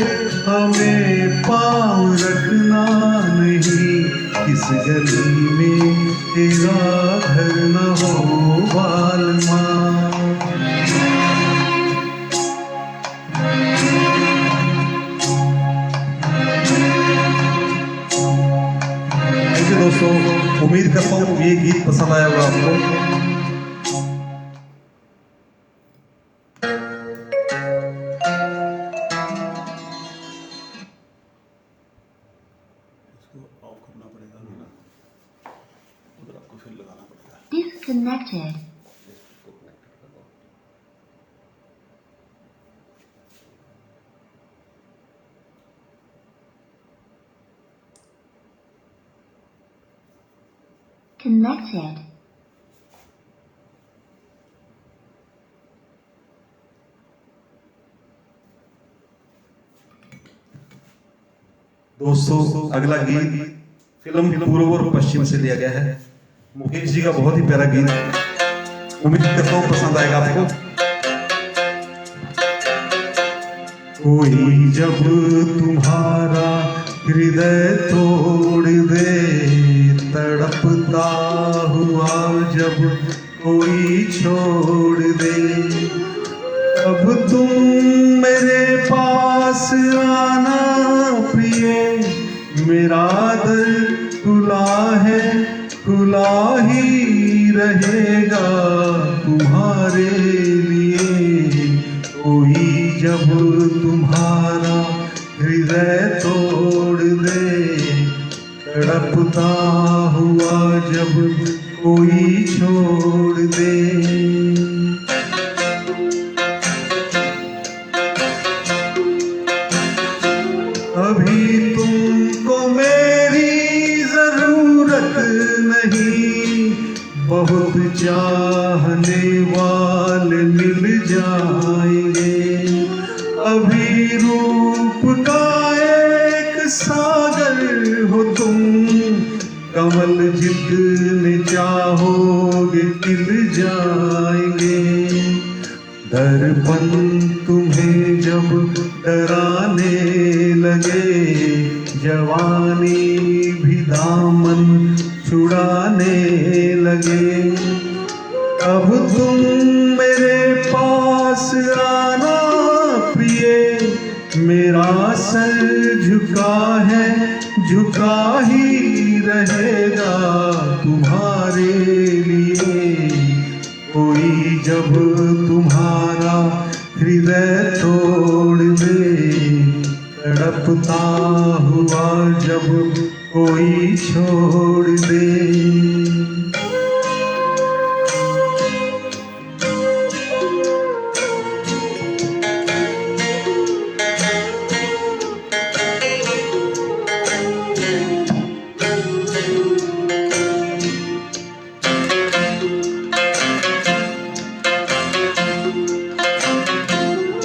हमें पाँव रखना नहीं, किस गली में तेरा घर न हो बालमा। दोस्तों, उम्मीद करता हूँ ये गीत पसंद आया होगा आपको। इसको ऑफ करना पड़ेगा ना, उधर आपको फिर लगाना पड़ेगा। Disconnected. Connected. दोस्तों, अगला गीत फिल्म पूर्व और पश्चिम से लिया गया है। मुकेश जी का बहुत ही प्यारा गीत, उम्मीद करता हूँ पसंद आएगा आपको। कोई जब तुम्हारा हृदय तोड़ दे, तड़पता हुआ जब कोई छोड़ दे, अब तुम मेरे पास आना प्रिय, मेरा दिल खुला है, खुला ही रहेगा तुम्हारे लिए। कोई जब तुम्हारा हृदय तोड़ दे, तड़पता हुआ जब कोई छोड़ दे, अभी तुमको मेरी जरूरत नहीं, बहुत चाहने वाले मिल जाएंगे। अभी रूप का एक सागर हो तुम, कमल जितने चाहोगे खिल जाएंगे। दर्पण तुम्हें जब डराने लगे, जवानी भी दामन छुड़ाने लगे। अब तुम मेरे पास आना प्रिय, मेरा सर झुका है, झुका ही रहेगा तुम्हारे लिए। कोई जब तुम्हारा हृदय तोड़ दे, तड़पता हुआ जब कोई छोड़ दे।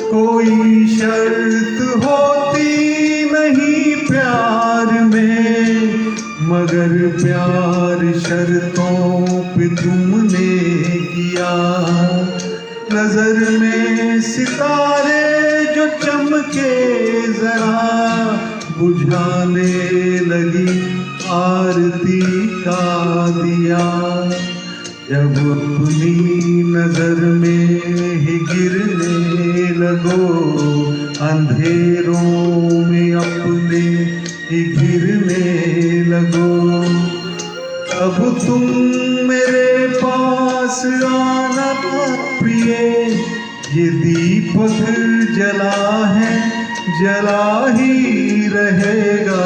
कोई शर्त होती नहीं प्यार में, मगर प्यार शर्तों पे तुमने किया। नजर में सितारे जो चमके जरा, बुझाने लगी आरती का दिया। जब अपनी नजर में ही गिरने लगो, अंधेरों में अपने ही गिरने लगो। अब तुम मेरे पास आना प्रिय, ये दीपक जला है, जला ही रहेगा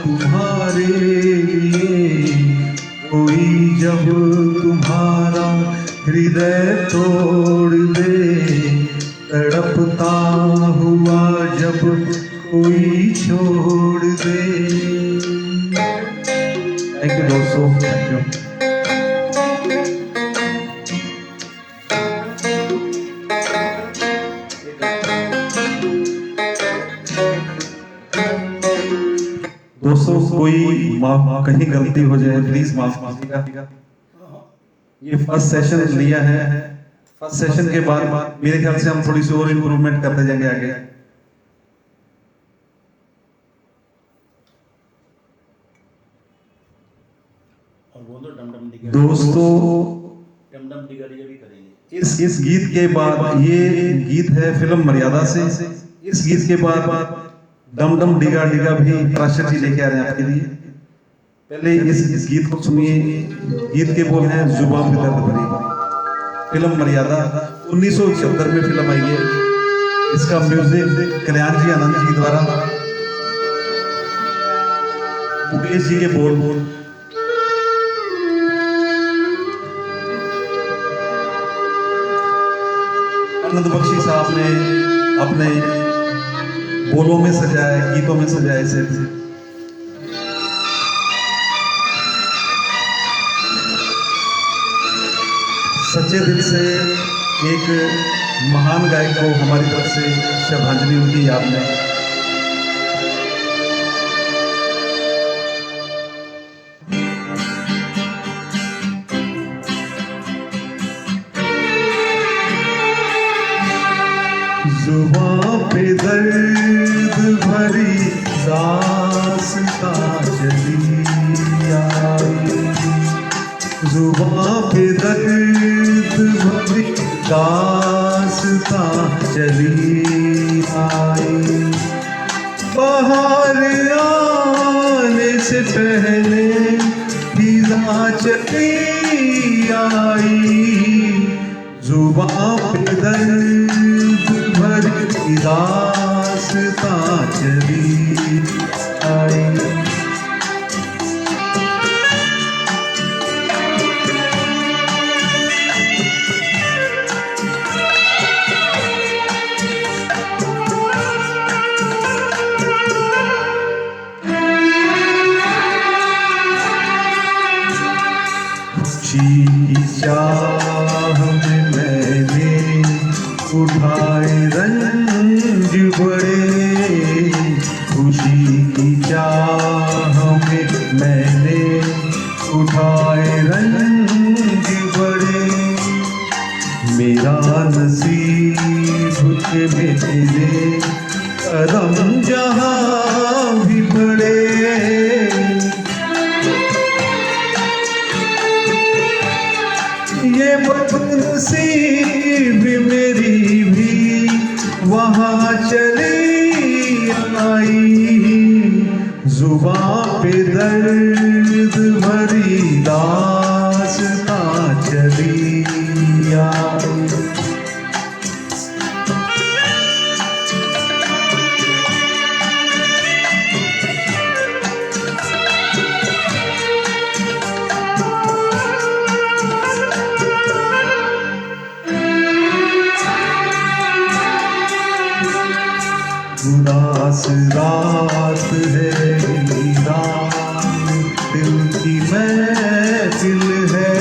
तुम्हारे लिए। कोई जब तुम्हारा हृदय तोड़ दे, तड़पता हुआ जब कोई छोड़ दे। थैंक यू दोस्तों, थैंक यू। दोस्तों कोई कहीं गलती हो जाए प्लीज माफ कीजिएगा। ये फर्स्ट सेशन लिया है, फर्स्ट सेशन के बाद मेरे ख्याल से हम थोड़ी सी और इम्प्रूवमेंट करते जाएंगे आगे। और वो तो डम डम डिगा, दोस्तों डम डम डिगा डिगा भी करेंगे। इस गीत के बाद, ये गीत है फिल्म मर्यादा से, इस गीत के बाद डम डम डिगा डिगा भी प्राशर जी लेके आ रहे हैं आपके लिए। पहले इस गीत को सुनिए। गीत के बोल हैं जुबां पे दर्द भरी। फिल्म मर्यादा 1971 में फिल्म आई है। इसका म्यूजिक कल्याण जी आनंद जी द्वारा, मुकेश जी के बोल आनंद बख्शी साहब ने अपने बोलों में सजाया, गीतों में सजाया इसे। सच्चे दिल से एक महान गायक को हमारी तरफ से श्रद्धांजलि उनकी याद में। जुबां पे दर्द भरी दास्तां चली आई, जुबां पे दर्द भरी दास्तां चली आई। बाहर आने से पहले फिजा चली आई, जुबां पे दर्द भरी दास्तां चली आई। की चाह में मैंने उठाए रंज बड़े, खुशी की चाह में मैंने उठाए रंज बड़े। मेरा नसीब के मेरे कदम जहाँ भी बड़े, नसीब मेरी भी वहाँ चली आई, जुबां पे दर्द भरी दास्तां चली आई। उदास रात है वीरान, दिल की महफिल है।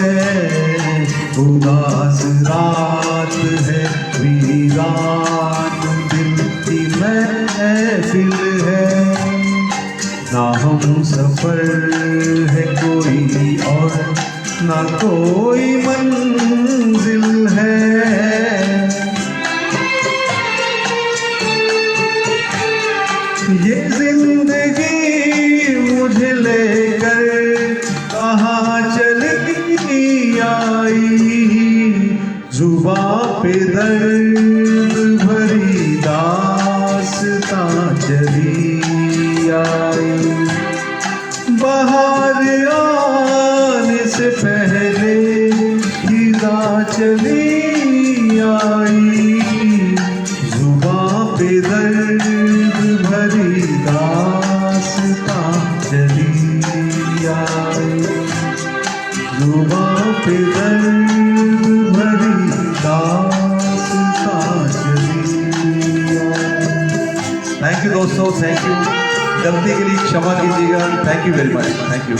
उदास रात है वीरान, दिल की महफिल है। ना हम सफर है कोई और ना कोई मंजिल है। ये जिंदगी मुझे लेकर कहाँ चली आई, जुबां पे दर्द भरी दास्तां चली आई। बाहर आने से पहले खिजा चली आई, जुबां पे दर्द भरी दास्तां चली आई, जुबां पे दर्द भरी दास्तां चली आई। थैंक यू दोस्तों, थैंक यू। गलती के लिए क्षमा कीजिएगा। Thank you very much, thank you.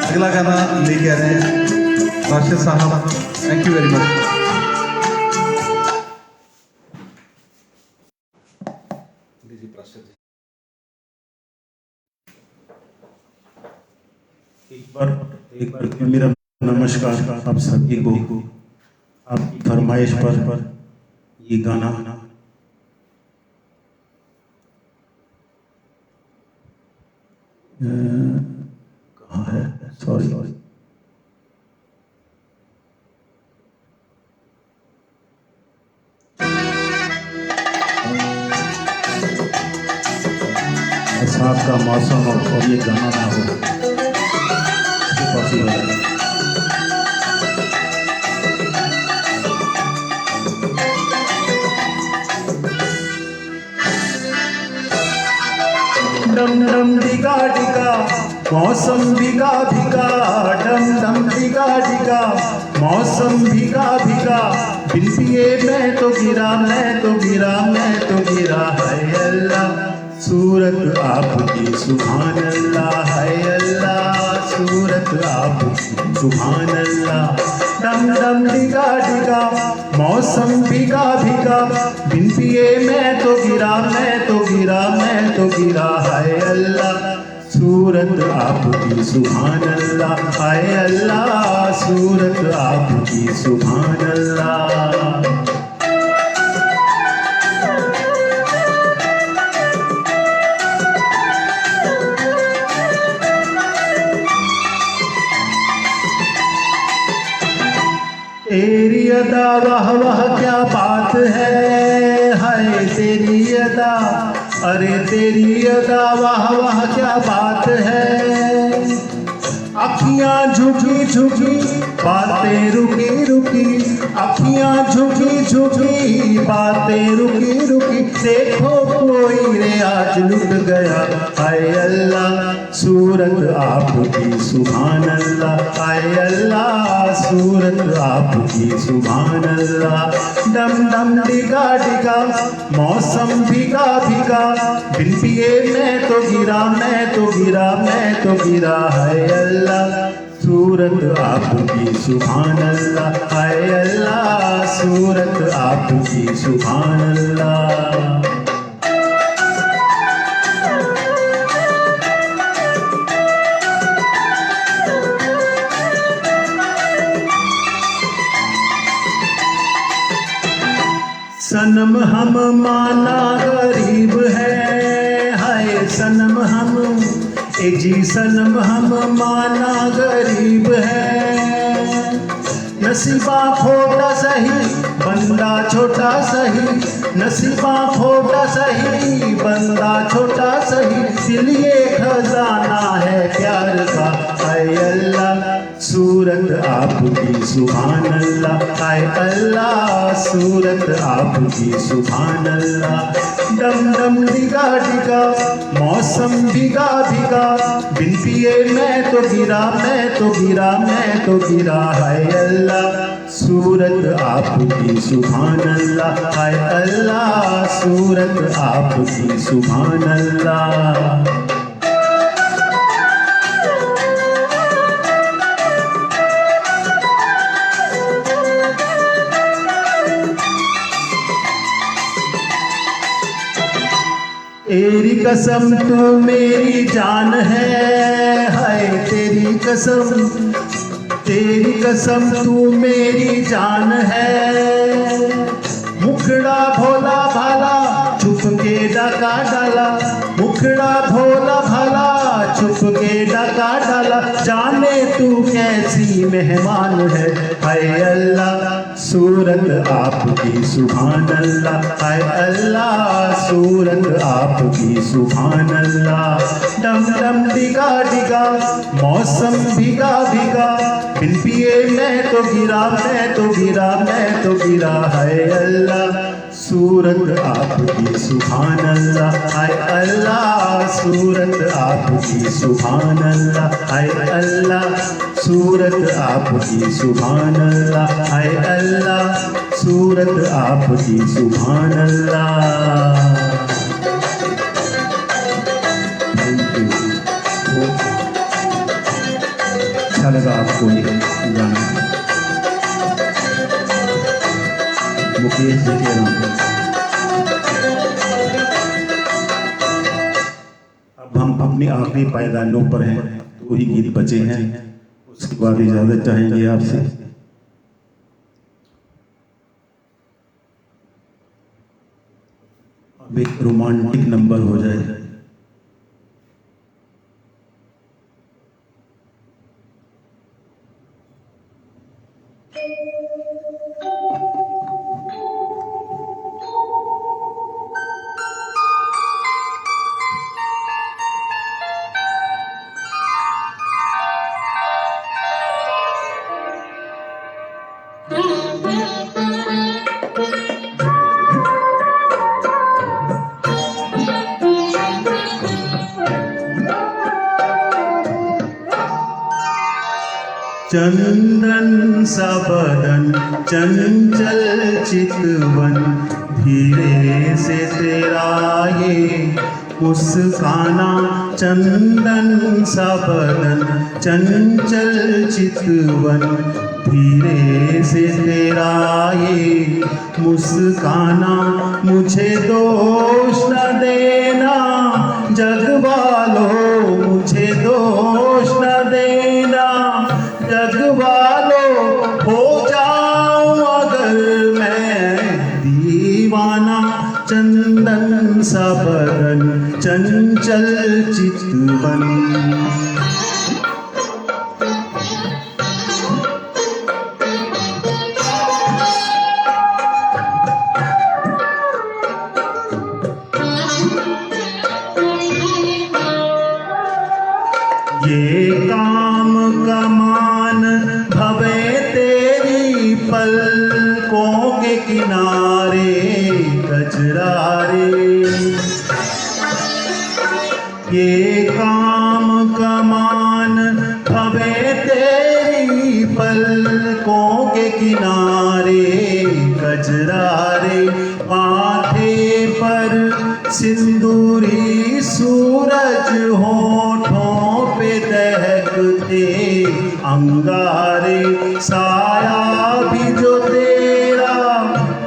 अगला गाना लेके आ रहे हैं राशिद साहब। Thank you very much. लीजिए प्राश्चित जी। एक बार मेरा नमस्कार आप सभी को। आपकी फरमाइश पर ये गाना कहाँ है, सॉरी। बरसात का मौसम और ये गाना ना हो पॉसिबल है। डम डम डिगा डिगा मौसम भीगा भीगा, डम डम डिगा डिगा मौसम भीगा भीगा। बिन पिए मैं तो गिरा, मैं तो गिरा, मैं तो गिरा। है अल्लाह सूरत आपकी सुभान अल्लाह, है अल्लाह सूरत आपकी सुभान अल्लाह। डम डम डिगा डिगा मौसम भीगा भीगा, बिन पिए मैं तो गिरा, मैं तो गिरा, मैं तो गिरा। है अल्लाह सूरत आपकी सुभान अल्लाह, है अल्लाह सूरत आपकी सुभान अल्लाह। तेरी अदा वाह वाह क्या बात है, हाय तेरी अदा, अरे तेरी अदा वाह वाह क्या बात है। अखियां झुकी झुकी बातें रुकी रुकी, अखियां झुकी झुकी बातें रुकी रुकी। देखो कोई रे आज लुट गया, हाय अल्लाह सूरत आपकी सुभान अल्लाह, हाय अल्लाह सूरत आपकी सुभान अल्लाह। डम डम डिगा डिगा मौसम भीगा भीगा, बिन पिए मैं तो गिरा, मैं तो गिरा, मैं तो गिरा। है अल्लाह सूरत आपकी सुभान अल्लाह, हाय अल्लाह सूरत आपकी सुभान अल्लाह। सनम हम माना गरीब है, हाय सनम हम ए जी सनम हम माना गरीब है। नसीबा खोटा सही बंदा छोटा सही, नसीबा खोटा सही बंदा छोटा सही, दिल ये खजाना है प्यार का। हाय अल्लाह सूरत आपकी सुभान अल्लाह, हाय अल्लाह सूरत आपकी सुभान अल्लाह। डम डम डिगा डिगा मौसम भीगा भीगा, बिन पिए मैं तो गिरा मैं तो गिरा मैं तो गिरा। हाय अल्लाह सूरत आपकी सुभान अल्लाह, हाय अल्लाह सूरत आपकी सुभान अल्लाह। तेरी कसम तू मेरी जान है, हाय तेरी कसम, तेरी कसम तू मेरी जान है। मुखड़ा भोला भाला छुप के डाका डाला, मुखड़ा भोला भाला छुप के डाका डाला, जाने तू कैसी मेहमान है। हाय अल्लाह सूरत आपकी सुभान अल्लाह, हाय अल्लाह सूरत आपकी सुभान अल्लाह। डम डम डिगा डिगा मौसम भीगा भीगा, बिन पिए मैं तो गिरा मैं तो गिरा मैं तो गिरा। हाय अल्लाह सूरत आपकी सुभान अल्लाह, हाय अल्लाह सूरत आपकी सुभान अल्लाह, हाय अल्लाह सूरत आपकी सुभान अल्लाह, हाय अल्लाह सूरत आपकी सुभान अल्लाह। Thank you. अच्छा लगा आपको ये गाना। मुकेश जी के नाम। अब हम अपनी आखिरी पायदानों पर हैं, दो ही गीत बचे हैं, उसके बाद इजाजत चाहेंगे आपसे। अब एक रोमांटिक नंबर हो जाए। चंदन सा बदन चंचल चितवन, धीरे से तेरा ये मुस्काना। चंदन सा बदन चंचल चितवन, धीरे से तेरा ये मुस्काना। मुझे दोष न देना जग वालों, मुझे दोष न देना जग वालों, हो जाऊं अगर मैं दीवाना। चंदन सा बदन चंचल चितवन। ये काम कमान भवे तेरी पलकों के किनारे कजरारे। ये काम कमान भवे तेरी पलकों के किनारे कजरारे। माथे पर सिंदूरी सूरज होठों पे दहकते अंगारे। साया भी जो तेरा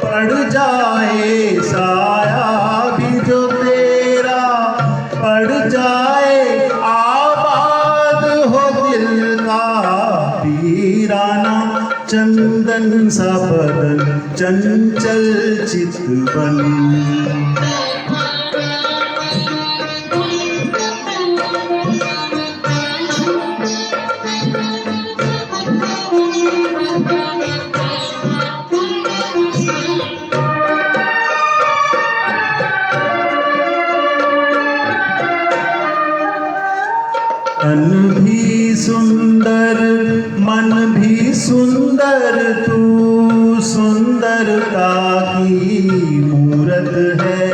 पड़ जाए, साया भी जो तेरा पड़ जाए, आबाद हो दिल का वीराना। चंदन सा बदन चंचल चितवन। Thank you. तन भी सुंदर मन भी सुंदर तू सुंदरता की मूरत है।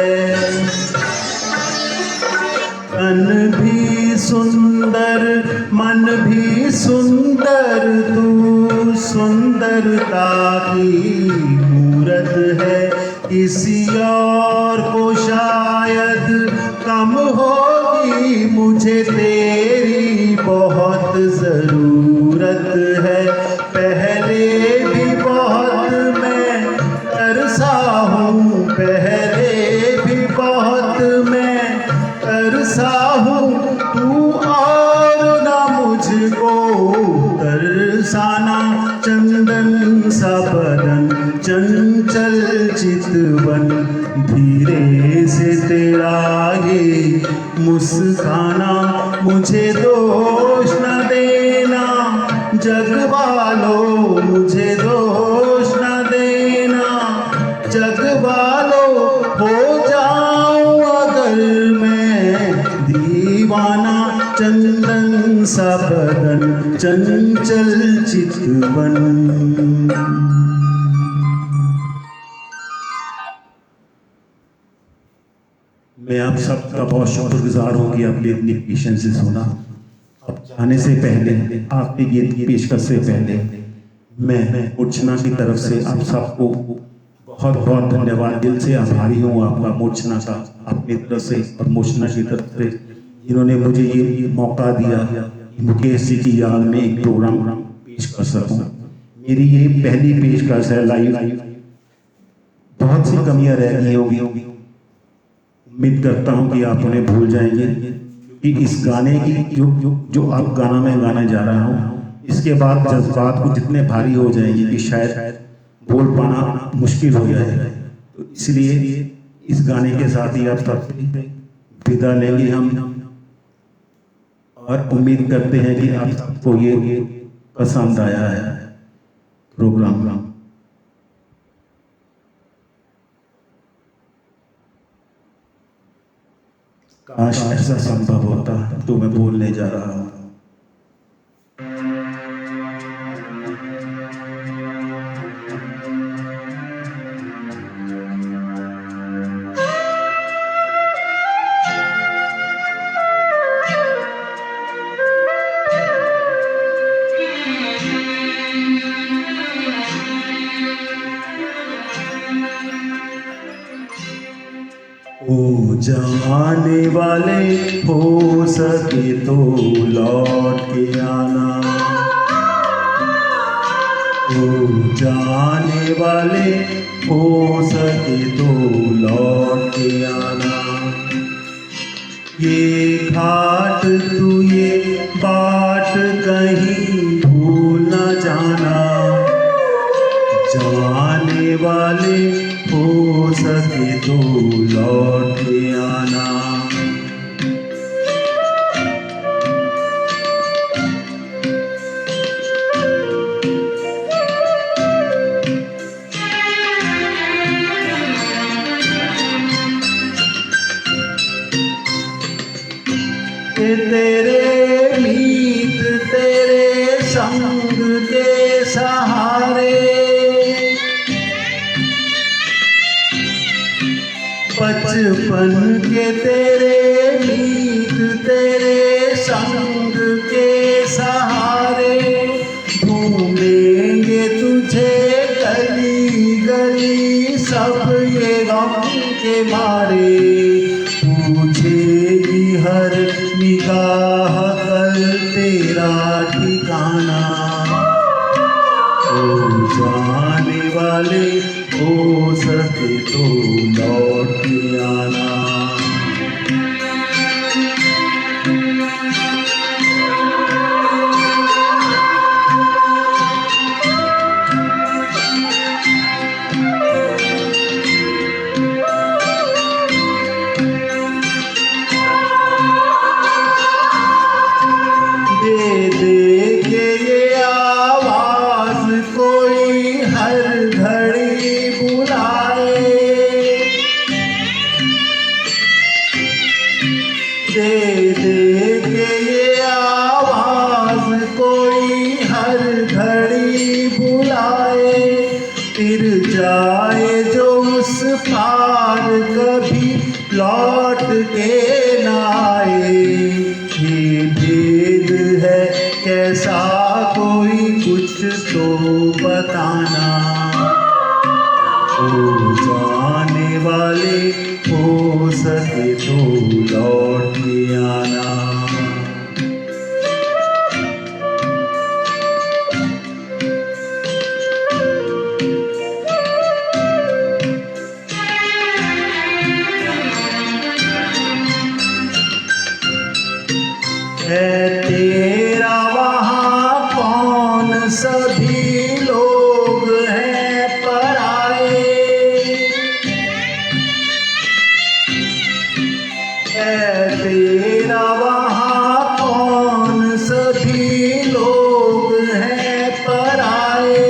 तन भी सुंदर मन भी सुंदर तू सुंदरता की मूरत है। किसी और को शायद कम होगी, मुझे तेरी बहुत जरूरत है। पहले भी बहुत मैं तरसा हूँ, पहले भी बहुत मैं तरसा हूँ, तू और ना मुझको तरसाना। चंदन सा बदन चंचल चितवन, धीरे से तेरा ये मुस्काना। मुझे दोष न देना जग वालों, मुझे दोष न देना जग वालों, हो जाऊं अगर मैं दीवाना। चंदन सा बदन चंचल चितवन। मैं आप सबका बहुत शुक्रगुजार हूँ कि आपने इतनी पेशेंस से सुना। अब जाने से पहले, आपके गीत की पेशकश से पहले, मैं मूर्छना की तरफ से आप सबको बहुत बहुत धन्यवाद, दिल से आभारी हूँ आपका, मूर्छना का अपनी तरफ से और मूर्छना की तरफ से, जिन्होंने मुझे ये मौका दिया मुकेश जी की याद में एक प्रोग्राम पेश कर सकूँ। मेरी ये पहली पेशकश है लाइव, बहुत सी कमियाँ रह गई होगी, उम्मीद करता हूँ कि आप उन्हें भूल जाएंगे कि इस गाने की जो अब गाना मैं गाने जा रहा हूँ, इसके बाद जज्बात को जितने भारी हो जाएंगे कि शायद बोल पाना मुश्किल हो जाएगा। तो इसलिए इस गाने के साथ ही आप सब विदा लेंगे हम, और उम्मीद करते हैं कि आप सबको ये पसंद आया है प्रोग्राम। काश ऐसा संभव होता तो मैं बोलने जा रहा हूँ। ओ जाने वाले, हो सके तो लौट के आना। ओ जाने वाले, हो सके तो लौट के आना। ये घाट तू ये बाट कहीं भूल न जाना। जाने वाले, हो सके तो लौट के आना। तेरे मीत तेरे संग के सहारे, बचपन के तेरे मीत तेरे संग के सहारे, ढूंढेंगे तुझे गली गली सब ये गम के मारे। पूछेगी हर निगाह कल तेरा ठिकाना। ओ जाने वाले, हो सके तो लौट के आना। दे दे के ये आवाज कोई हर घड़ी यार कभी लौट के ना आए। ये भेद है कैसा कोई कुछ तो बताना। ओ जाने वाले हो सके तो लौट के आना। है तेरा वहाँ कौन सभी लोग हैं पराए। है तेरा वहाँ कौन सभी लोग हैं पराए।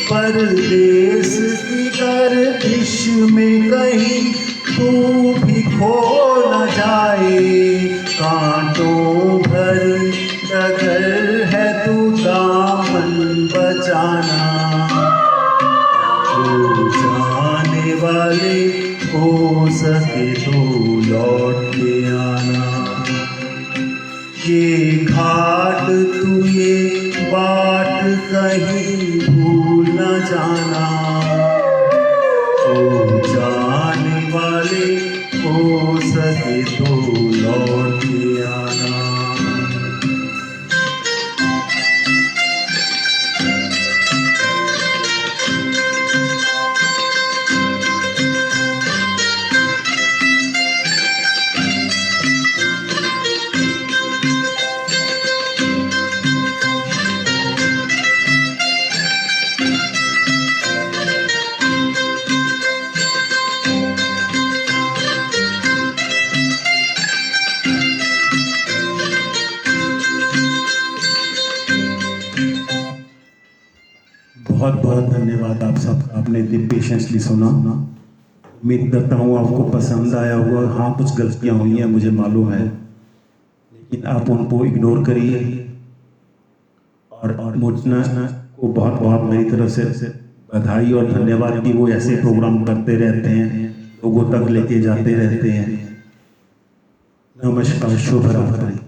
परदेश की गर्दिश में कहीं तू भी खो न जाए। कांटों भर डगर है तू दामन बचाना। ओ जाने वाले हो सके तो लौट के आना। ये घाट तू ये बाट कहीं भूल न जाना। ओ जाने वाले हो सके तो लौट के आना। बहुत बहुत धन्यवाद आप सब, आपने इतनी पेशेंसली सुना। उम्मीद करता हूँ आपको पसंद आया होगा। हाँ, कुछ गलतियाँ हुई हैं मुझे मालूम है, लेकिन आप उनको इग्नोर करिए। और मुझना को बहुत बहुत मेरी तरफ से बधाई और धन्यवाद कि वो ऐसे प्रोग्राम करते रहते हैं, लोगों तक लेके जाते रहते हैं। नमस्कार, शुभ रात्रि।